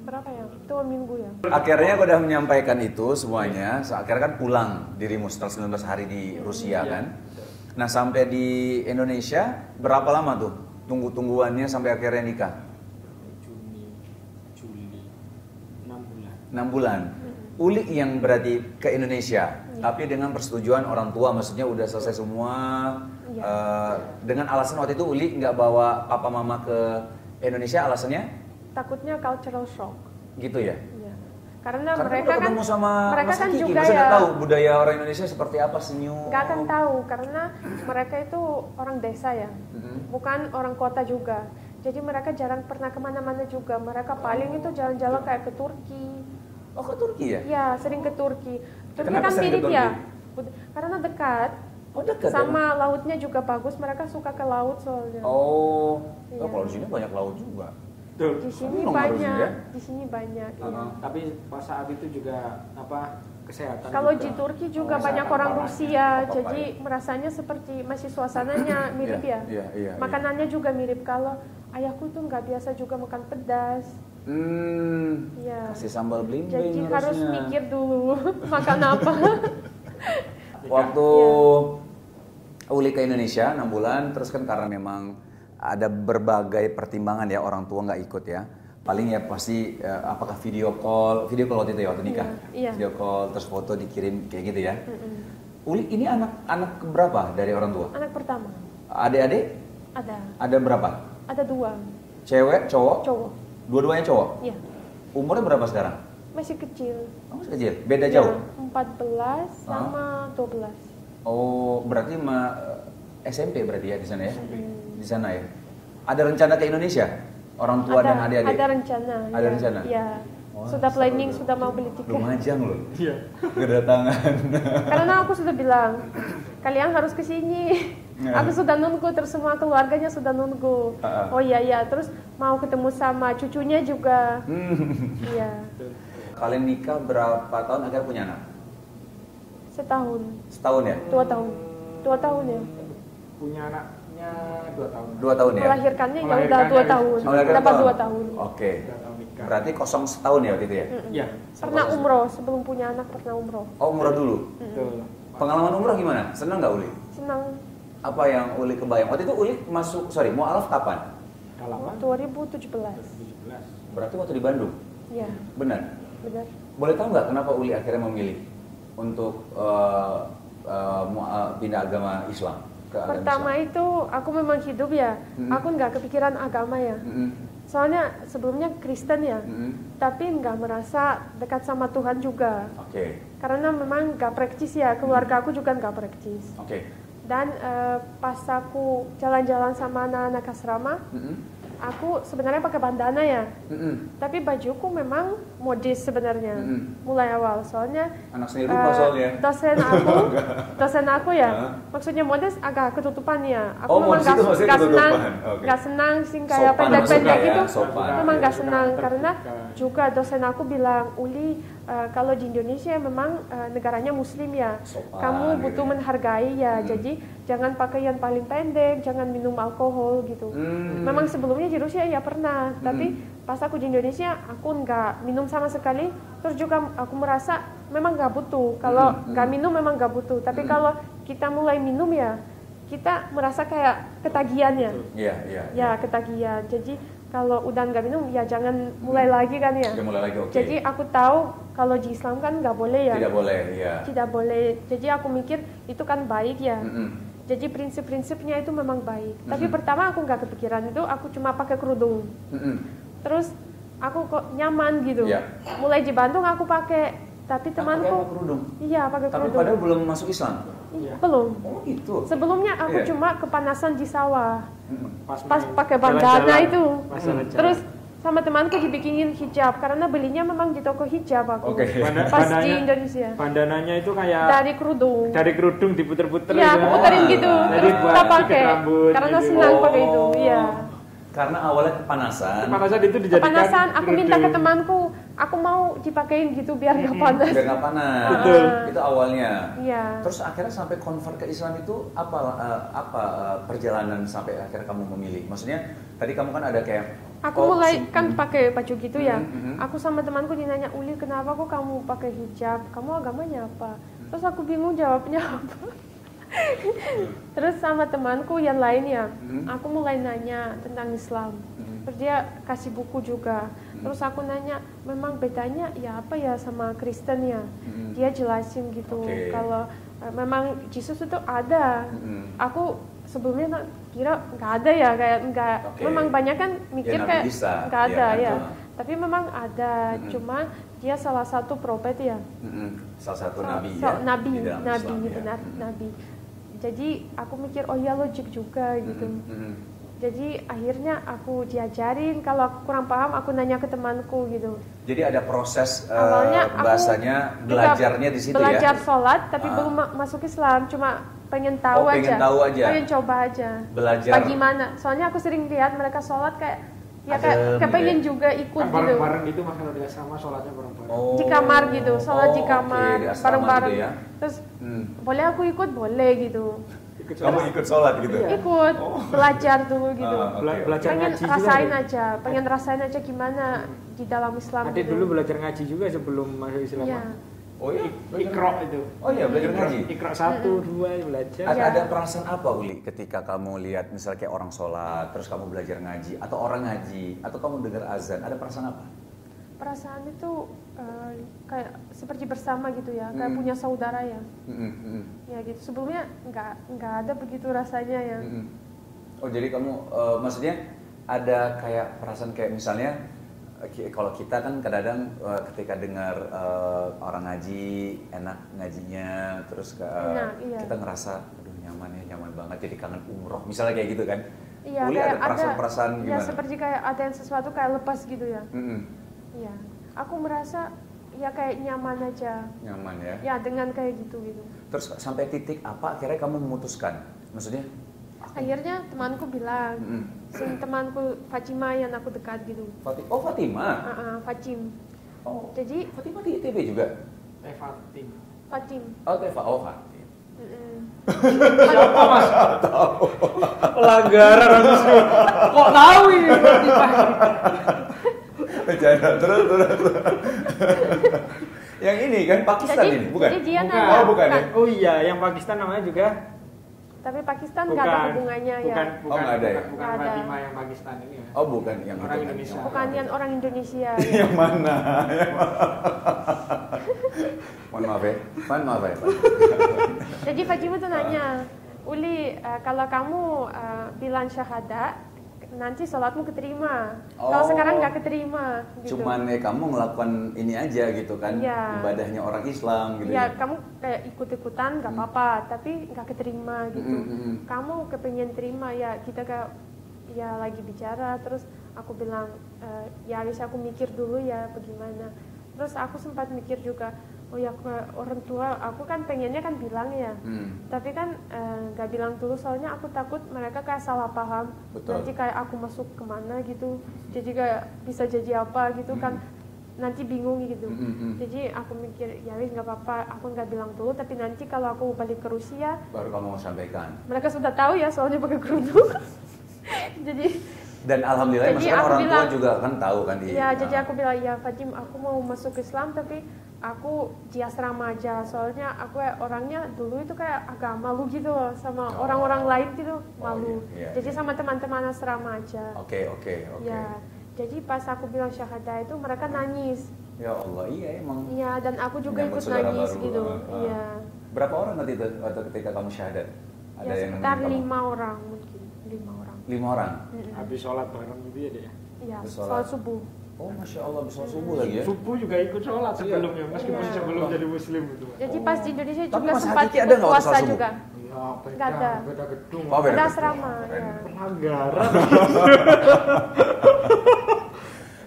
Berapa ya? 2 minggu ya. Akhirnya aku udah menyampaikan itu semuanya. Akhirnya kan pulang dirimu setelah 19 hari di Rusia Iya. kan. Nah sampai di Indonesia berapa lama tuh tunggu-tungguannya sampai akhirnya nikah? Juni, Juli, 6 bulan. 6 bulan. Uli yang berarti ke Indonesia, tapi dengan persetujuan orang tua, maksudnya udah selesai semua. Dengan alasan waktu itu Uli nggak bawa papa mama ke Indonesia, alasannya? Takutnya cultural shock. Gitu ya? Iya. Karena mereka kan ketemu sama mereka Mas kan Kiki, juga masa ya nggak tahu budaya orang Indonesia seperti apa, senyum. nggak akan tahu karena mereka itu orang desa ya, bukan orang kota juga. Jadi mereka jarang pernah kemana-mana juga. Mereka paling itu jalan-jalan kayak ke Turki. Oh, ke Turki ya? Ya, sering ke Turki. Turki Kenapa kan sering ke mirip Turki? ya, karena dekat. Oh, dekat Sama lautnya juga bagus. Mereka suka ke laut soalnya. Oh, Iya. kalau di sini banyak laut juga. Di sini Memang harusnya, banyak. ya? Di sini banyak. Iya. Tapi pas saat itu juga kesehatan. Kalau juga. di Turki juga Oh, banyak kesehatan orang parah. Rusia, Apa-apa jadi merasanya seperti masih suasananya mirip ya. Iya. Makanannya juga mirip. Kalau ayahku tuh nggak biasa juga makan pedas. Iya. Kasih sambal blimbing Jadi harusnya. harus mikir dulu makan apa. Waktu Uli ke Indonesia 6 bulan, terus kan karena memang ada berbagai pertimbangan ya, orang tua nggak ikut ya. Paling ya pasti apakah video call waktu itu ya, waktu nikah. Iya. Video call, terus foto dikirim kayak gitu ya. Uli ini anak berapa dari orang tua? Anak pertama. Adik-adik? Ada. Ada berapa? Ada 2. Cewek, cowok? Cowok. Dua-duanya cowok? Iya. Umurnya berapa sekarang? Masih kecil. Oh, masih kecil. Beda jauh? Ya, 14 sama 12. Oh, berarti SMP berarti ya di sana ya? Di sana ya. Ada rencana ke Indonesia? Orang tua dan adik-adik? Ada rencana. Ada ya. rencana? Iya. Wah, Sudah planning, sudah mau beli tiket. Lumajang loh. Iya. Kedatangan. Karena aku sudah bilang, kalian harus ke sini. Aku sudah nunggu, terus semua keluarganya sudah nunggu. Oh iya, terus mau ketemu sama cucunya juga. Iya. Kalian nikah berapa tahun akhirnya punya anak? Setahun. Setahun ya? 2 tahun. 2 tahun ya. Punya anaknya 2 tahun. 2 tahun ya? Melahirkannya ya udah 2 tahun. Dapat 2 tahun. Oke. 2 tahun nikah. Berarti kosong setahun ya waktu itu ya? Iya. Pernah umroh, sebelum punya anak pernah umroh. Oh, umroh dulu? Betul. Pengalaman umroh gimana? Senang nggak Uli? Senang. Apa yang Uli kebayang? Waktu itu Uli mualaf kapan? Halaman 2017. 2017. Berarti waktu di Bandung? Iya, Benar? benar. Boleh tahu nggak kenapa Uli akhirnya memilih untuk pindah agama Islam? Ke agama Pertama Islam? itu aku memang hidup ya, aku nggak kepikiran agama ya. Soalnya sebelumnya Kristen ya, tapi nggak merasa dekat sama Tuhan juga. Oke. Karena memang nggak praktis ya, keluarga aku juga nggak praktis. Oke. Dan pas aku jalan-jalan sama anak-anak asrama, aku sebenarnya pakai bandana ya. Tapi bajuku memang modis sebenarnya, mulai awal. Soalnya Anak seni rupa soalnya. dosen aku ya, maksudnya modis agak ketutupan ya. Aku Oh, memang modis itu maksudnya senang, ketutupan. Oke. nggak senang sih kayak Sopan pendek-pendek maksudnya ya, gitu. sopan. Memang nggak Iya, senang terbuka. karena juga dosen aku bilang, Uli, kalau di Indonesia memang negaranya Muslim ya, Sopan, kamu gitu butuh ya. menghargai ya. Jadi jangan pakai yang paling pendek, jangan minum alkohol gitu. Memang sebelumnya di Rusia ya pernah, tapi pas aku di Indonesia aku nggak minum sama sekali. Terus juga aku merasa memang nggak butuh. Kalau nggak minum memang nggak butuh. Tapi kalau kita mulai minum ya, kita merasa kayak ketagihan ya. Iya. Ya ketagihan. Jadi kalau udah nggak minum ya jangan mulai lagi kan ya. Udah mulai lagi, oke. Jadi aku tahu kalau di Islam kan nggak boleh ya. Tidak boleh, ya. Tidak boleh. Jadi aku mikir itu kan baik ya. Jadi prinsip-prinsipnya itu memang baik. Tapi pertama aku nggak kepikiran itu, aku cuma pakai kerudung. Terus aku kok nyaman gitu. Iya. Mulai di Bandung aku pakai, tapi temanku Pakai kerudung. iya pakai Tapi kerudung. padahal belum masuk Islam. Belum. Oh, gitu. Sebelumnya aku Iya. cuma kepanasan di sawah. Pas main pakai bandana jalan-jalan. itu. Pas jalan-jalan. Terus sama temanku dibikinin hijab karena belinya memang di toko hijab aku. Oke. Pas di Indonesia. Bandananya itu kayak Dari kerudung. dari kerudung diputer-puter. Iya, aku puterin gitu. Jadi Terus buat kita ikat pakai. rambut, Karena gitu. senang pakai itu. Iya. Karena awalnya kepanasan. Kepanasan itu dijadikan Kepanasan, aku minta ke kerudung. temanku, aku mau dipakein gitu biar nggak panas. Biar nggak panas. Betul. Itu awalnya. Iya. Terus akhirnya sampai convert ke Islam itu apa perjalanan sampai akhirnya kamu memilih? Maksudnya tadi kamu kan ada kayak Aku mulai kan pakai baju gitu ya. Aku sama temanku dinanya, Uli kenapa kok kamu pakai hijab? Kamu agamanya apa? Terus aku bingung jawabnya apa. Terus sama temanku yang lainnya, aku mulai nanya tentang Islam. Terus dia kasih buku juga. Terus aku nanya, memang bedanya ya apa ya sama Kristen ya? Dia jelasin gitu, kalau memang Yesus itu ada. Aku sebelumnya kira nggak ada ya, kayak nggak. Memang banyak kan mikir kayak nggak ada ya. Tapi memang ada, cuma dia salah satu prophet ya. Salah satu nabi ya. Nabi. Jadi aku mikir oh ya logik juga gitu. Jadi akhirnya aku diajarin, kalau aku kurang paham aku nanya ke temanku gitu. Jadi ada proses awalnya bahasanya belajarnya di situ belajar ya. sholat tapi belum masuk Islam, cuma pengen tahu aja. Pengen coba aja. Belajar. Bagaimana? Soalnya aku sering lihat mereka sholat kayak kayak pengen juga ikut kan gitu. Bareng-bareng gitu mas kalau dia sama sholatnya bareng-bareng. Di kamar gitu, sholat di kamar bareng-bareng. Gitu ya? Terus boleh aku ikut, boleh gitu. Kamu ikut sholat gitu? Ikut, belajar dulu gitu. Belajar pengen ngaji rasain juga, aja, pengen rasain aja gimana di dalam Islam. Adik gitu. dulu belajar ngaji juga sebelum masuk Islam. Iya. Oh iya, Iqra itu. Oh iya, belajar ngaji. Iqra 1, 2 belajar. Ada perasaan apa Uli ketika kamu lihat misalnya kayak orang sholat, terus kamu belajar ngaji, atau orang ngaji, atau kamu dengar azan, ada perasaan apa? Perasaan itu kayak seperti bersama gitu ya, kayak punya saudara ya. Ya gitu. Sebelumnya nggak ada begitu rasanya ya. Oh jadi kamu maksudnya ada kayak perasaan kayak misalnya kalau kita kan kadang-kadang ketika dengar orang ngaji enak ngajinya, terus kita ngerasa aduh nyaman banget, jadi kangen umroh misalnya kayak gitu kan. Iya, Uli ada perasaan gimana? Ya seperti kayak ada yang sesuatu kayak lepas gitu ya. Iya, aku merasa ya kayak nyaman aja. Nyaman ya? Ya dengan kayak gitu. Terus sampai titik apa akhirnya kamu memutuskan? Maksudnya? Akhirnya temanku bilang, temanku Fatima yang aku dekat gitu. Oh Fatima? Fatim. Oh, jadi Fatima di ITB juga? Fatim. Oh Teva, oh Fatim. Siapa mas? Tahu. Pelanggaran harus. Kok tahu ini Fatima? Jangan terus. Yang ini kan Pakistan ini, bukan? Jadi dia bukan ya? Oh iya, yang Pakistan namanya juga. Tapi Pakistan nggak ada hubungannya ya. Bukan ada ya? Bukan Fatima yang Pakistan ini ya. Oh bukan yang orang Indonesia. Bukan yang orang Indonesia. Yang mana? Mohon maaf ya. Jadi Fatima tuh nanya, Uli, kalau kamu bilang syahadat, nanti sholatmu keterima. Kalau sekarang nggak keterima. Gitu. Cuman kamu ngelakukan ini aja gitu kan, ibadahnya orang Islam gitu. Ya kamu kayak ikut-ikutan nggak apa-apa, tapi nggak keterima gitu. Kamu kepengen terima ya, kita kayak ya lagi bicara, terus aku bilang ya harus aku mikir dulu ya bagaimana. Terus aku sempat mikir juga, oh ya ke orang tua aku kan pengennya kan bilang ya, tapi kan nggak bilang dulu soalnya aku takut mereka kayak salah paham. Betul. Nanti kayak aku masuk kemana gitu, jadi kayak bisa jadi apa gitu kan, nanti bingung gitu. Jadi aku mikir ya wis nggak apa-apa, aku nggak bilang dulu, tapi nanti kalau aku balik ke Rusia baru kamu mau sampaikan. Mereka sudah tahu ya soalnya pakai kerudung. Dan alhamdulillah maksudnya orang tua juga kan tahu kan di. Ya, jadi aku bilang ya Fatim, aku mau masuk Islam tapi aku di asrama aja, soalnya aku orangnya dulu itu kayak agak malu gitu loh sama orang-orang lain gitu, malu. Jadi sama teman-teman asrama aja. Oke. Ya, jadi pas aku bilang syahadah itu mereka nangis. Ya Allah, iya emang. Iya, dan aku juga ikut nangis gitu. Iya. Berapa orang nanti itu waktu ketika kamu syahadat? Ada ya, sekitar 5 orang mungkin, 5 orang. 5 orang. Habis sholat bareng gitu ya deh. Iya, sholat subuh. Oh Masya Allah, bisa subuh lagi ya? Subuh juga ikut sholat sebelumnya, meskipun sebelum jadi muslim gitu. Jadi pas di Indonesia tapi juga Mas sempat Hakiki ada nggak puasa subuh? juga. Iya, Nggak ada. Beda gedung. Beda asrama, ya. Pelanggaran.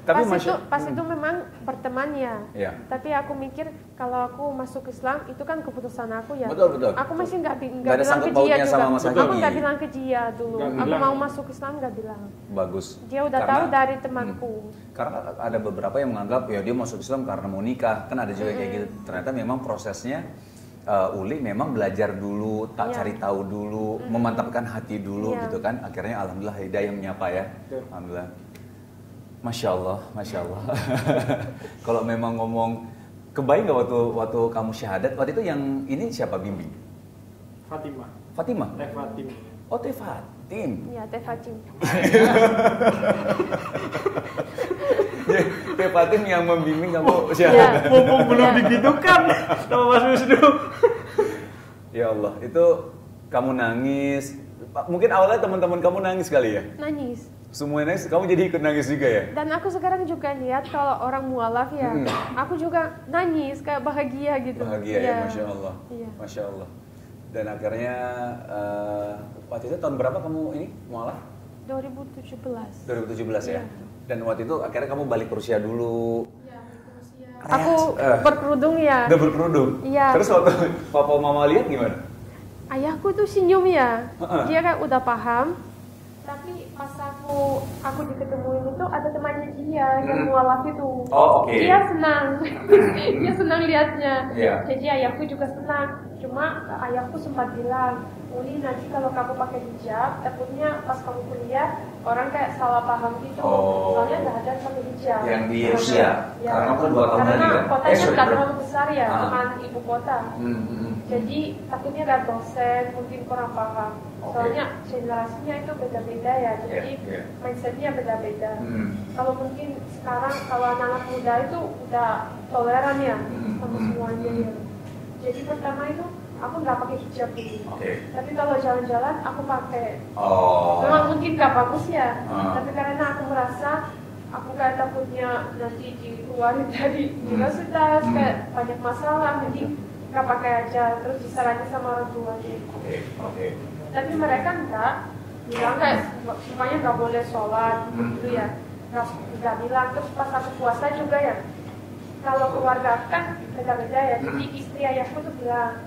Tapi pas itu memang berteman ya. Iya. Tapi aku mikir kalau aku masuk Islam itu kan keputusan aku ya. Betul. Aku masih nggak ada bilang sangkut ke dia pautnya juga. sama Mas Hakiki. Aku nggak bilang ke dia dulu. Aku mau masuk Islam nggak bilang. Bagus. Dia udah tahu dari temanku. Karena ada beberapa yang menganggap ya dia masuk Islam karena mau nikah. Kan ada juga kayak gitu. Ternyata memang prosesnya Uli memang belajar dulu, cari tahu dulu, memantapkan hati dulu gitu kan. Akhirnya alhamdulillah hidayah menyapa ya. Alhamdulillah. Masya Allah. Kalau memang ngomong, kebayang nggak waktu kamu syahadat, waktu itu yang ini siapa bimbing? Fatimah. Fatimah? Teh Fatim. Oh, Teh Fatim. Iya, Teh Fatim. Teh Fatim yang membimbing kamu Iya. Mumpung belum digitukan sama Mas Wisnu. Ya Allah, itu kamu nangis. Mungkin awalnya teman-teman kamu nangis kali ya? Nangis. Semua nangis, kamu jadi ikut nangis juga ya? Dan aku sekarang juga lihat kalau orang mualaf ya, aku juga nangis kayak bahagia gitu. Bahagia ya, Masya Allah. Iya. Masya Allah. Dan akhirnya, waktu itu tahun berapa kamu ini mualaf? 2017. 2017 ya? Iya. Dan waktu itu akhirnya kamu balik ke Rusia dulu. Iya, ke Rusia. Reaksi- Aku berkerudung ya. Udah berkerudung? Iya. Terus waktu papa mama lihat gimana? Ayahku tuh senyum ya. Heeh. Dia kayak udah paham. Tapi pas aku diketemuin itu ada temannya dia yang mualaf itu. Oh, oke. Dia senang. Dia senang lihatnya. Iya. Jadi ayahku juga senang. Cuma ayahku sempat bilang, Uli nanti kalau kamu pakai hijab, takutnya pas kamu kuliah orang kayak salah paham gitu. Oh. Soalnya nggak ada pakai hijab. Yang di Rusia? Ya. Karena kan 2 tahun Karena lagi kan? kotanya sorry, nggak bro. terlalu besar ya, Ah. dengan ibu kota. Jadi takutnya ada dosen mungkin kurang paham. Oke. Soalnya generasinya itu beda-beda ya, jadi Iya, iya. mindsetnya beda-beda. Hmm. Kalau mungkin sekarang kalau anak-anak muda itu udah toleran ya sama semuanya ya. Jadi pertama itu aku nggak pakai hijab dulu. Oke. Tapi kalau jalan-jalan aku pakai. Oh. Memang mungkin nggak bagus ya, Ah. tapi karena aku merasa aku kayak takutnya nanti dikeluarin dari universitas kayak banyak masalah, jadi nggak pakai aja terus disaranin sama orang tuanya. Oke, oke. Tapi mereka enggak bilang kayak supaya nggak boleh sholat gitu ya, nggak bilang. Terus pas aku puasa juga ya, kalau keluarga kan beda-beda ya, jadi istri ayahku tuh bilang,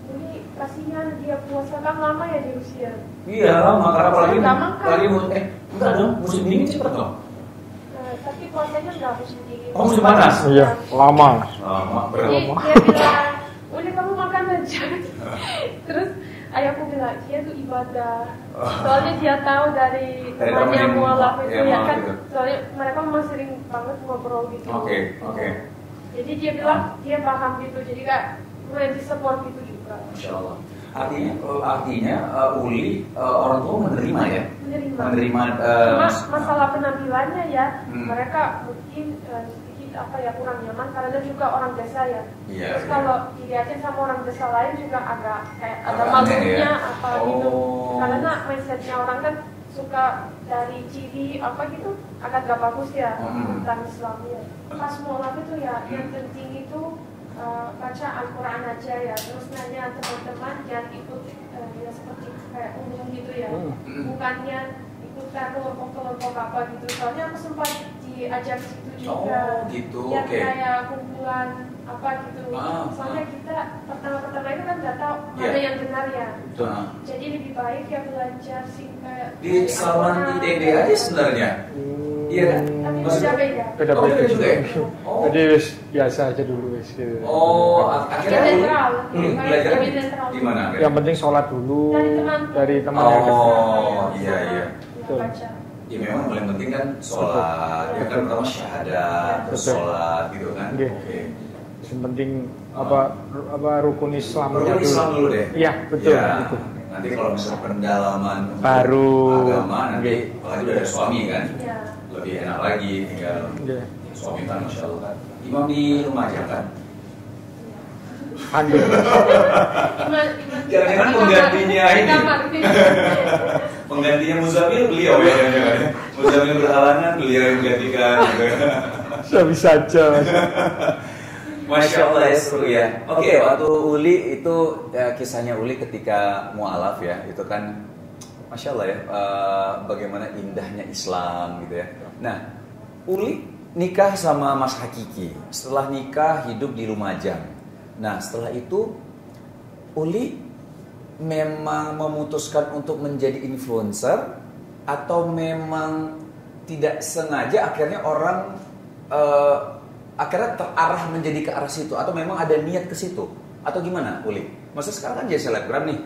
ini kasihan dia puasa kan lama ya di Rusia. Iya, lama. Karena apalagi Nggak makan. enggak dong, musim dingin cepet dong. Tapi puasanya nggak musim dingin. Oh, musim panas? Iya, lama. Lama, Jadi dia bilang, udah kamu makan aja. Terus ayahku bilang, dia tuh ibadah. Soalnya dia tahu dari temannya temen mualaf itu yang ya mualaf kan. itu. Soalnya mereka memang sering banget ngobrol gitu. Oke, oke. Jadi dia bilang, dia paham gitu. Jadi kayak mulai di support gitu juga. Masya Allah. Artinya Uli orang tua menerima ya? Menerima. Cuma masalah penampilannya ya, Hmm. mereka mungkin sedikit apa ya kurang nyaman karena juga orang desa ya. Iya, Terus iya. kalau dilihatin sama orang desa lain juga agak kayak ada Agak aneh malunya ya? apa gitu. Oh. Karena mindsetnya orang kan suka dari ciri apa gitu agak gak bagus ya tentang Islam ya. Pas mualaf itu ya yang penting itu baca Al-Quran aja ya, terus nanya teman-teman jangan ikut ya seperti kayak umum gitu ya, bukannya ikut kayak kelompok-kelompok apa gitu. Soalnya aku sempat diajak situ juga, Oh, gitu, ya oke. kayak kumpulan apa gitu. Soalnya kita pertama-pertama itu kan nggak tahu mana yang benar ya. Jadi lebih baik ya belajar sih kayak Di Salman ITB aja sebenarnya. Iya kan? tapi Maksudnya- beda-beda. Beda-beda Oh, juga ya? Oh. Jadi wis biasa aja dulu wis gitu. Oh, Ya akhirnya netral, belajar lebih netral. di mana? Yang penting sholat dulu Dari teman. yang dekat. Oh, iya, iya. Ya, baca. Ya memang paling penting kan sholat, ya kan pertama syahadat, terus Betul. sholat gitu kan. Oke. Oke. Yang penting apa rukun Islamnya Rukun Islam dulu deh. Iya, betul. Ya, Gitu. nanti kalau misalnya pendalaman untuk Baru. agama nanti Oke. apalagi udah ada suami kan, Ya. lebih enak lagi tinggal Oke. suami kan masya Allah kan. Imam di rumah aja kan. Handuk. Jangan-jangan penggantinya ini. Penggantinya Muzamil beliau ya. Muzamil berhalangan beliau yang menggantikan. Gitu. Bisa saja. Masya Allah ya seru ya. Oke, waktu Uli itu kisahnya Uli ketika mualaf ya, itu kan Masya Allah ya, bagaimana indahnya Islam gitu ya. Nah, Uli nikah sama Mas Hakiki. Setelah nikah hidup di Lumajang. Nah, setelah itu Uli memang memutuskan untuk menjadi influencer atau memang tidak sengaja akhirnya orang akhirnya terarah menjadi ke arah situ atau memang ada niat ke situ atau gimana Uli? Maksudnya sekarang kan jadi selebgram nih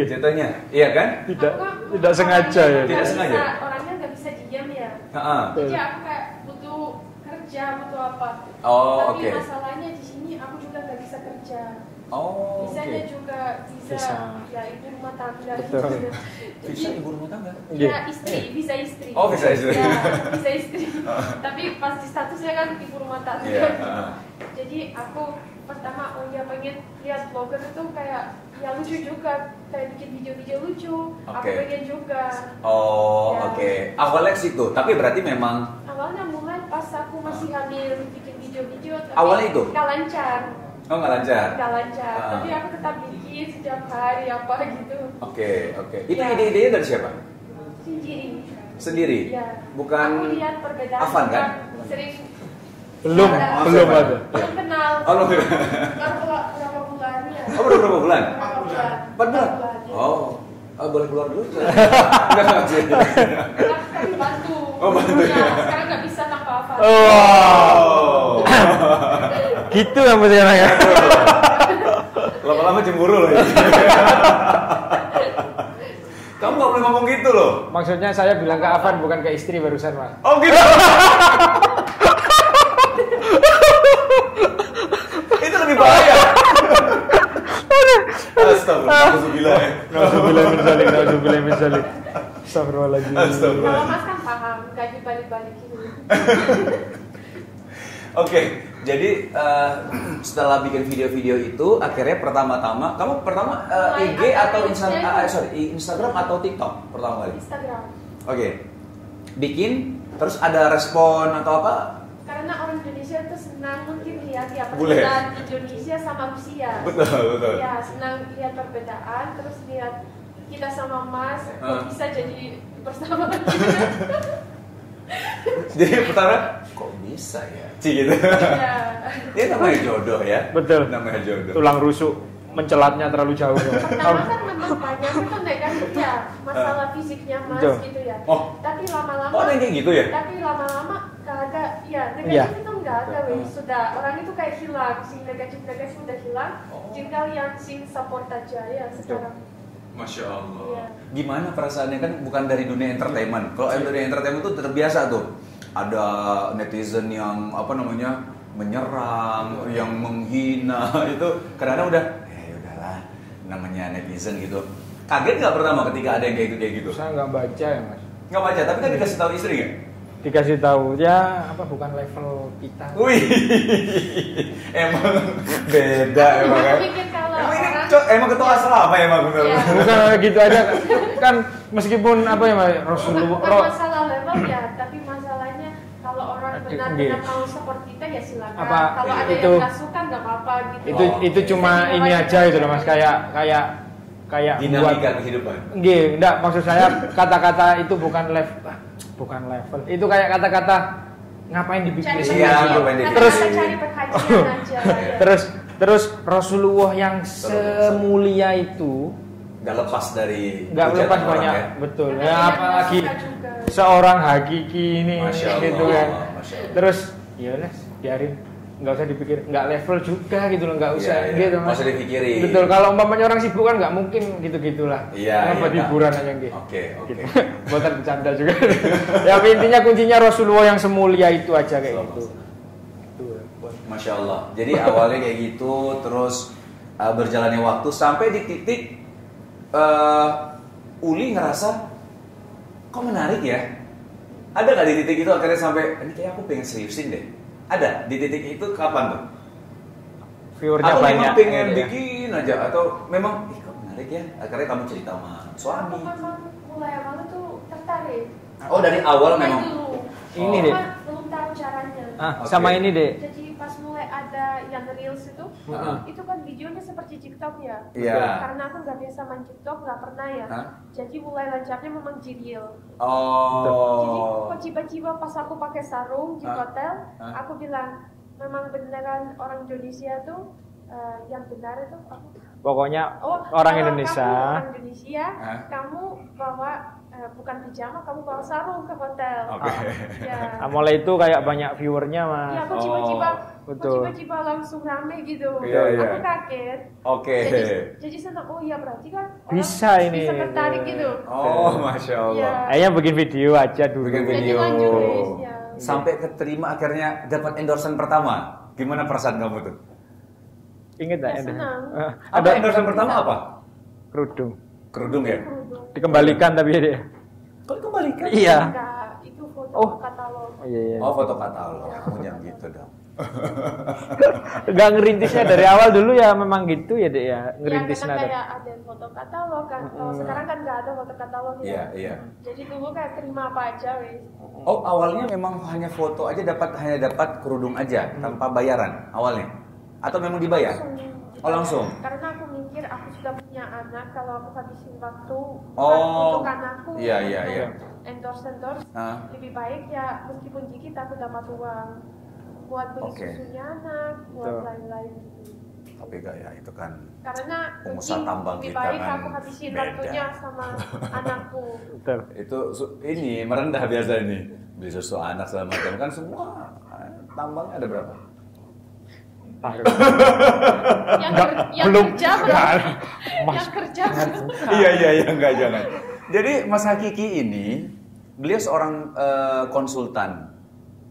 jatuhnya, iya kan? Tidak sengaja ya. Tidak sengaja. Orangnya nggak bisa diam ya. Heeh. Jadi aku kayak butuh kerja, butuh apa. Oh, Tapi oke. masalahnya di sini aku juga nggak bisa kerja. Oh, Visanya oke. juga Visa. ya ibu rumah tangga. Betul. Visa ibu rumah tangga? Ya istri, visa istri. Oh, visa istri. Ya, visa istri. Tapi pas di statusnya kan ibu rumah tangga. Iya. Jadi aku pertama pengen lihat vlogger itu kayak ya lucu juga, kayak bikin video-video lucu. Aku Oke. pengen juga. Oh, Ya. oke. Awalnya ke situ, tapi berarti memang Awalnya mulai pas aku masih hamil bikin video-video. Tapi Awalnya itu? nggak lancar. oh nggak lancar. Nggak lancar. Ah. Tapi aku tetap bikin setiap hari apa gitu. Oke, oke. Itu Ya. ide-idenya dari siapa? Sendiri. Sendiri? Ya. Bukan Aku lihat perbedaan. Afan, kan? Sering. Belum siapa? ada. Belum kenal. Oh, belum. Berapa bulan ya? Oh, baru berapa bulan? Berapa bulan? 4 bulan? Ya. Oh, boleh keluar dulu? Enggak sih. Tapi bantu. Oh, bantu. Ya, sekarang nggak bisa tanpa apa. Oh. Gitu yang penting ya. Lama-lama cemburu loh. Kamu nggak boleh ngomong gitu loh. Maksudnya saya bilang ke Afan bukan ke istri barusan, Mas. Oh gitu. Itu lebih bahaya. Astagfirullah. Nauzubillah min dzalik, nauzubillah min dzalik. Astagfirullahaladzim. Kalau Mas kan paham, nggak dibalik-balikin. Oke, jadi setelah bikin video-video itu, akhirnya pertama-tama, kamu pertama IG atau Instagram atau TikTok pertama kali? Instagram. Oke, bikin, terus ada respon atau apa? Karena orang Indonesia tuh senang mungkin lihat ya Bule. perbedaan Indonesia sama Rusia. Betul. Ya senang lihat perbedaan, terus lihat kita sama Mas kok bisa jadi bersama. Jadi pertama, kok bisa ya? Gitu. Ya. Ini namanya jodoh ya? Betul. Namanya jodoh. Tulang rusuk mencelatnya terlalu jauh. Pertama kan memang banyak itu negatif ya, masalah fisiknya Mas Betul. gitu ya. Oh. Tapi lama-lama. Oh, ada yang kayak gitu ya? Tapi lama-lama nggak ada, ya negatif Iya. itu nggak ada, weh. Sudah orang itu kayak hilang, sing negatif sudah hilang. Oh. Tinggal yang sing support aja ya sekarang. Masya Allah. Iya. Gimana perasaannya, kan bukan dari dunia entertainment. Kalau dunia entertainment tuh terbiasa tuh. Ada netizen yang apa namanya menyerang, yang menghina itu kadang-kadang udah, udahlah, namanya netizen gitu. Kaget nggak pertama ketika ada yang kayak gitu? Saya nggak baca ya, Mas. Nggak baca, tapi kan dikasih tahu istri nggak? Dikasih tahu ya apa bukan level kita. Wih, emang beda emang kan. Aku pikir kalau Emang ini orang- emang ketua asrama emang bener. Iya. Bukan gitu aja kan meskipun apa ya, Mas, bukan Rasulullah masalah level ya, tapi masalahnya kalau orang benar-benar mau support kita ya silakan. Apa, Kalau ada itu- yang nggak suka nggak apa-apa gitu. itu cuma Bisa ini dilewati aja gitu loh, Mas, kayak Dinamika kehidupan. Nggih, enggak, maksud saya kata-kata itu bukan level. Itu kayak kata-kata ngapain Cari dipikirin Iya, gitu. ngapain dipikirin. Terus cari perhatian aja. Ya. terus Rasulullah yang semulia itu Nggak lepas dari nggak hujatan lepas orang banyak, ya. betul. Karena Ya dia apalagi nggak suka juga. seorang hakiki ini Masya Allah, gitu kan. Masya Allah. Terus ya udah biarin, nggak usah dipikir, nggak level juga gitu loh, nggak usah Iya, iya. gitu, Nggak usah dipikirin. Betul, kalau umpamanya orang sibuk kan nggak mungkin gitu-gitulah. Iya, Yang buat iya, hiburan Kak. aja gitu. Oke. Buatan bercanda juga. Ya tapi intinya kuncinya Rasulullah yang semulia itu aja kayak gitu. Tuh, Masya Allah. Jadi awalnya kayak gitu, terus berjalannya waktu sampai di titik Uli ngerasa kok menarik ya. Ada nggak di titik itu akhirnya sampai ini kayak aku pengen seriusin deh. Ada di titik itu kapan tuh? viewernya Atau banyak. memang pengen gitu ya. bikin aja atau memang kok menarik ya. Akhirnya kamu cerita sama Aku suami. memang mulai awal tuh tertarik. Oh dari awal Mulai memang. dulu. Ini, Cuma Dek. belum tahu caranya. Ah, Oke. sama ini deh. Jadi pas mulai ada yang reels itu, Heeh. itu kan videonya seperti TikTok ya. Iya. Karena aku nggak biasa main TikTok, nggak pernah ya. Hah? Jadi mulai lancarnya memang di reel. Jadi Oh. kok tiba-tiba pas aku pakai sarung di Hah? hotel, Hah? aku bilang memang beneran orang Indonesia tuh yang benar itu aku. Pokoknya Oh, orang kalau Indonesia. Kamu orang Indonesia, Hah? kamu bawa bukan pijama, kamu bawa sarung ke hotel. Oke. Ya. Nah, mulai itu kayak banyak viewernya, Ya, Mas. aku tiba-tiba, betul. tiba-tiba langsung rame gitu. Iya, iya. Aku kaget. Oke. Jadi senang. Oh iya berarti kan orang Bisa ini. bisa tertarik gitu. Oh, Masya Allah. Iya. Kayaknya bikin video aja dulu. Bikin Jadi video. lanjut, guys, ya. Sampai keterima akhirnya dapat endorsement pertama. Gimana perasaan kamu tuh? Ingat nggak? Ya, senang. Apa endorse pertama apa? Kerudung. Kerudung ya? Dikembalikan tapi ya dia. Kok dikembalikan? Iya. Enggak, itu foto Oh. katalog. Oh iya. Oh, foto katalog. Kamu jangan gitu dong. Gak ngerintisnya dari awal dulu ya memang gitu ya dek ya, ngerintis karena nada. kayak ada foto katalog kan. Kalau sekarang kan nggak ada foto katalog ya. Iya, iya. Jadi dulu kayak terima apa aja wes. Oh, awalnya memang hanya foto aja hanya dapat kerudung aja tanpa bayaran awalnya. Atau memang dibayar? Oh, langsung. Karena aku mikir aku sudah punya anak, kalau aku habisin waktu Oh. untuk anakku, Iya, iya, untuk iya. endorse Ah. lebih baik ya meskipun dikit aku dapat uang buat beli Oke. susunya anak, buat Betul. lain-lain. Tapi kayak itu kan Karena pengusaha mungkin tambang lebih kita baik kan aku habisin beda. waktunya sama anakku. Betul. itu ini merendah biasa ini. Beli susu anak segala macam kan semua tambang ada berapa? Yang belum. kerja berapa? Yang kerja Iya enggak jangan. Jadi Mas Hakiki ini beliau seorang konsultan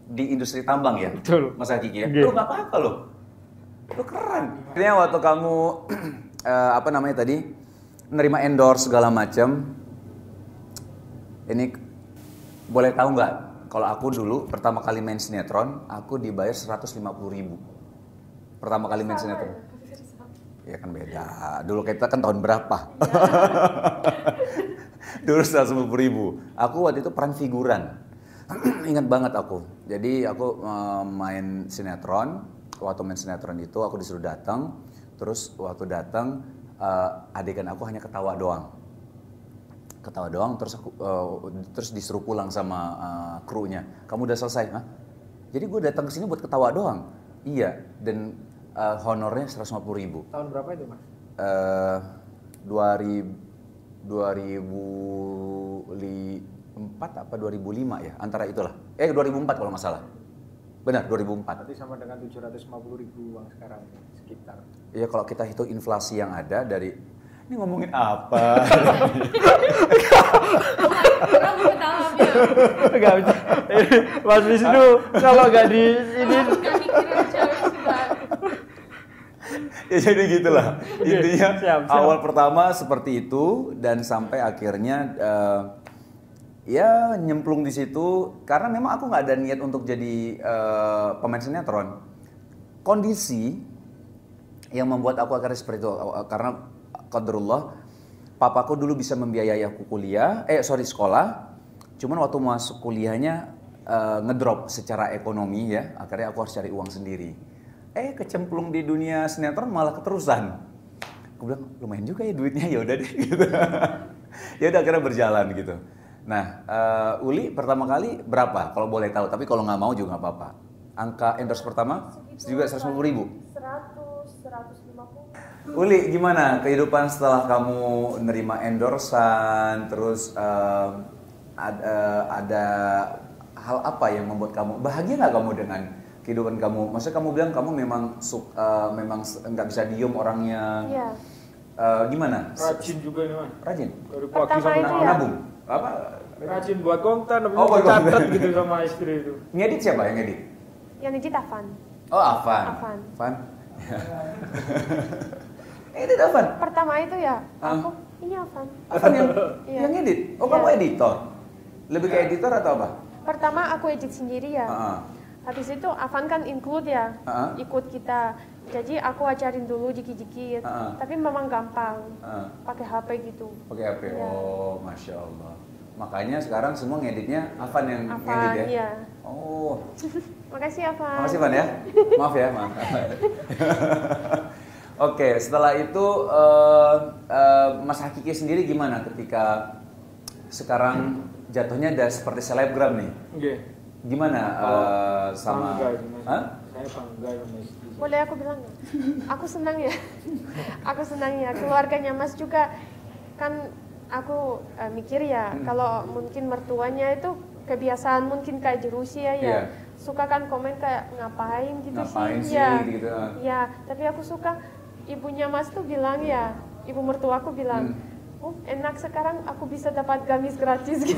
di industri tambang ya. Betul. Mas Hakiki ya. Iya. Lu nggak apa-apa loh. Lu keren. Akhirnya waktu kamu apa namanya tadi menerima endorse segala macam. Ini boleh tahu nggak? Kalau aku dulu pertama kali main sinetron, aku dibayar 150.000. Pertama kali main sinetron. Ya kan beda. Dulu kita kan tahun berapa? Dulu 150.000. Aku waktu itu peran figuran. Ingat banget aku. Jadi aku main sinetron. Waktu main sinetron itu aku disuruh datang. Terus waktu datang adegan aku hanya ketawa doang. Ketawa doang. Terus aku terus disuruh pulang sama krunya. Kamu udah selesai? Hah? Jadi gue datang ke sini buat ketawa doang. Iya. Dan honornya 150.000. Tahun berapa itu mas? 2004 apa 2005 ya, antara itulah. 2004 kalau nggak salah. Benar, 2004. Berarti sama dengan 750.000 uang sekarang sekitar. Iya, kalau kita hitung inflasi yang ada dari ini ngomongin apa? Kamu ketawa ya. Enggak bisa. Mas Wisnu kalau nggak di ini Nggak mikir aja sudah. Ya jadi gitulah. Oke, Intinya siap. awal pertama seperti itu dan sampai akhirnya ya nyemplung di situ karena memang aku nggak ada niat untuk jadi pemain sinetron. Kondisi yang membuat aku akhirnya seperti itu karena qadarullah papaku dulu bisa membiayai aku kuliah, sekolah. Cuman waktu masuk kuliahnya ngedrop secara ekonomi ya, akhirnya aku harus cari uang sendiri. Kecemplung di dunia sinetron malah keterusan. Aku bilang lumayan juga ya duitnya, ya udah deh gitu. Ya udah akhirnya berjalan gitu. Nah, Uli pertama kali berapa? Kalau boleh tahu, tapi kalau nggak mau juga nggak apa-apa. Angka endorse pertama juga 150.000. 150. Uli, gimana kehidupan setelah kamu nerima endorsan, terus ada hal apa yang membuat kamu bahagia nggak kamu dengan kehidupan kamu? Maksudnya kamu bilang kamu memang nggak bisa diem orangnya. Iya. Gimana? rajin juga nih mas. Rajin? Dari Pertama pagi sampai itu malam. ya. Nabung? Apa? Rajin buat konten, tapi Oh, buat catat konten. gitu sama istri itu. Ngedit siapa yang ngedit? Yang digit Afan. Oh, Afan. Afan. Afan. Ngedit Afan? Pertama itu ya, Ah. aku ini Afan. Afan yang Iya. yang ngedit? Oh, Iya. kamu editor? Lebih ke editor atau apa? Pertama aku edit sendiri ya. Ah. Habis itu Afan kan include ya, Ah. ikut kita. Jadi aku ajarin dulu dikit-dikit. Ah. Tapi memang gampang, Ah. pakai HP gitu. Pakai HP. Iya. Oh, masya Allah. Makanya sekarang semua ngeditnya Afan yang Afan, ngedit ya? iya. Oh, Makasih Afan. makasih Van ya. Maaf ya, maaf. Oke, setelah itu Mas Hakiki sendiri gimana ketika sekarang jatuhnya udah seperti selebgram nih? Oke. Gimana sama? Bangga itu, Mas. Hah? Saya bangga sama istri. Boleh aku bilang nggak? Aku senang ya. Aku senang ya. Keluarganya Mas juga kan aku mikir ya kalau mungkin mertuanya itu kebiasaan mungkin kayak di Rusia ya. Iya. Suka kan komen kayak ngapain gitu Ngapain sih, Ya. gitu-gitu. Ya, tapi aku suka ibunya Mas tuh bilang ya, ibu mertuaku bilang, oh enak sekarang aku bisa dapat gamis gratis gitu.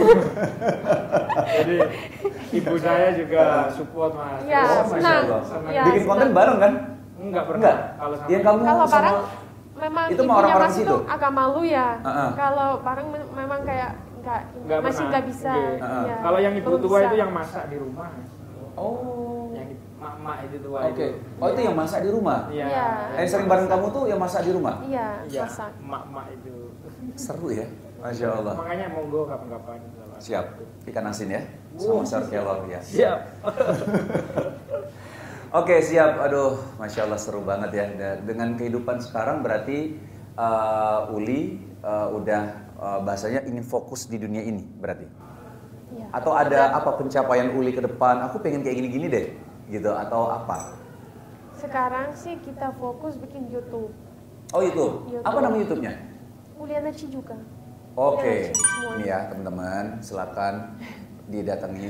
Jadi ibu saya juga support mas. Ya, Oh, Masya senang. Allah. Ya, Bikin konten senang. bareng kan? Enggak pernah. Enggak. Yang kamu Kalau sama bareng memang itu ibunya orang-orang Mas situ? itu agak malu ya. Kalau bareng memang kayak Nggak masih pernah. nggak bisa. Oke. Ya, Kalau yang ibu belum tua bisa. itu yang masak di rumah. Oh. Yang mak-mak itu tua Oke. itu. Oh itu yang masak di rumah? Iya. Iya. Yang sering bareng kamu tuh yang masak di rumah? Iya, Iya, masak. mak-mak itu. Seru ya? Masya Allah. Makanya monggo kapan-kapan. Siap. Ikan asin ya? Sama sayur kelor ya? Siap. Oke siap. Aduh Masya Allah seru banget ya. Dengan kehidupan sekarang berarti Uli udah bahasanya ingin fokus di dunia ini berarti? Iya. Atau ada apa pencapaian Uli ke depan? Aku pengen kayak gini-gini deh gitu atau apa? Sekarang sih kita fokus bikin YouTube. Oh itu? YouTube. Apa nama YouTube-nya? Uliana Ci juga. Oke, Uliana Ci semuanya. ini ya teman-teman, silakan didatangi.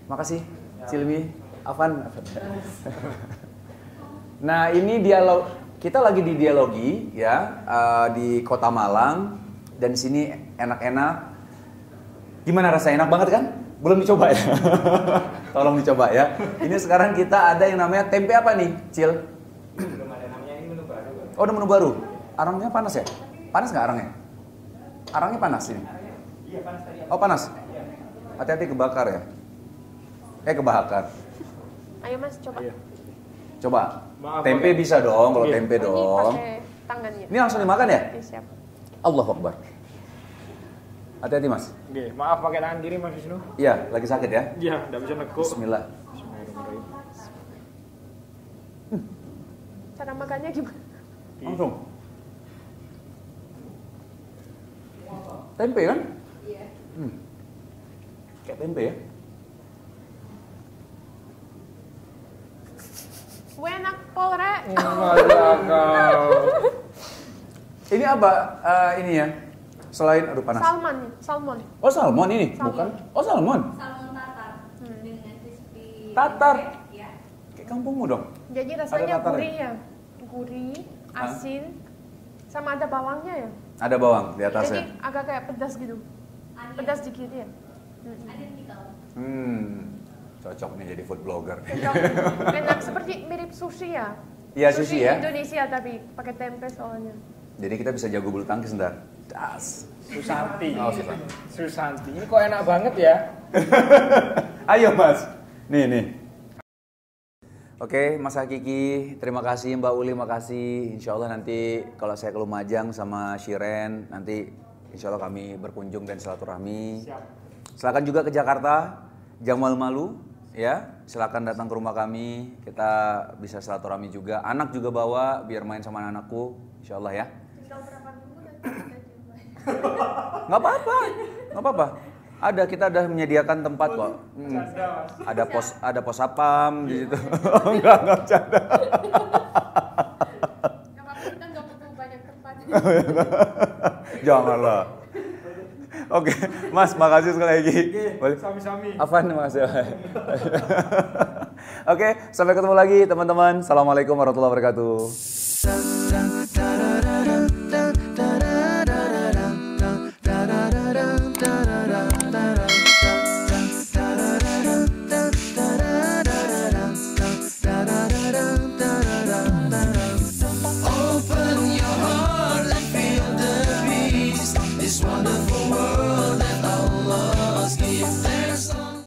Makasih, Cilmi, Afan. Nah ini dialog, kita lagi di dialogi ya di Kota Malang dan sini enak-enak. Gimana rasanya? Enak banget kan? Belum dicoba ya? Tolong dicoba ya. Ini sekarang kita ada yang namanya tempe apa nih, Cil? Belum ada namanya, ini menu baru. Oh, ada menu baru. Arangnya panas ya? Panas nggak arangnya? Arangnya panas ini? Iya, panas tadi. Oh, panas? Hati-hati kebakar ya? Kebakar. Ayo Mas coba. Iya. Coba. Maaf, Tempe pakai- bisa dong, kalau Iya. tempe Ini dong. pakai tangannya. Ini langsung dimakan ya? Iya, siap. Allahu Akbar. Hati-hati Mas. Oke, maaf pakai tangan kiri Mas Wisnu. Iya, lagi sakit ya? Iya, enggak bisa nekuk. Bismillah. Bismillahirrahmanirrahim. Cara makannya gimana? Langsung. Tempe kan? Iya. Kayak tempe ya? Enak polre. Masa kau. Ini apa ini ya? Selain aduh panas. Salmon. Oh salmon ini, Salmon. bukan? Oh salmon. Salmon tatar dengan crispy Tatar. ya. Kayak kampungmu dong. Jadi rasanya Ada tatar ya? gurih ya. Gurih, asin, sama ada bawangnya ya. Ada bawang di Jadi atasnya. agak kayak pedas gitu. Onion. Pedas dikit ya. Onion pickle. Cocok nih jadi food blogger. Cocok. Enak seperti mirip sushi ya. Iya sushi ya. Indonesia tapi pakai tempe soalnya. Jadi kita bisa jago bulu tangkis ntar. Das. Susanti. Oh, Susanti. Susanti. Ini kok enak banget ya? Ayo mas. Nih. Oke, Mas Hakiki, terima kasih Mbak Uli, makasih. Insya Allah nanti kalau saya ke Lumajang sama Shiren, nanti insya Allah kami berkunjung dan silaturahmi. Siap. Silakan juga ke Jakarta, jangan malu-malu, ya. Silakan datang ke rumah kami, kita bisa silaturahmi juga. Anak juga bawa, biar main sama anakku, insya Allah ya. Tinggal berapa minggu nanti kita jumpa. Nggak apa-apa. Kita udah menyediakan tempat kok. Ada pos sapam di situ. Enggak bercanda. Nggak apa-apa, kita nggak butuh banyak tempat. Janganlah. Oke, Mas, makasih sekali lagi. Boleh? Sami-sami. Afan, Mas. Oke, sampai ketemu lagi teman-teman. Assalamualaikum warahmatullahi wabarakatuh.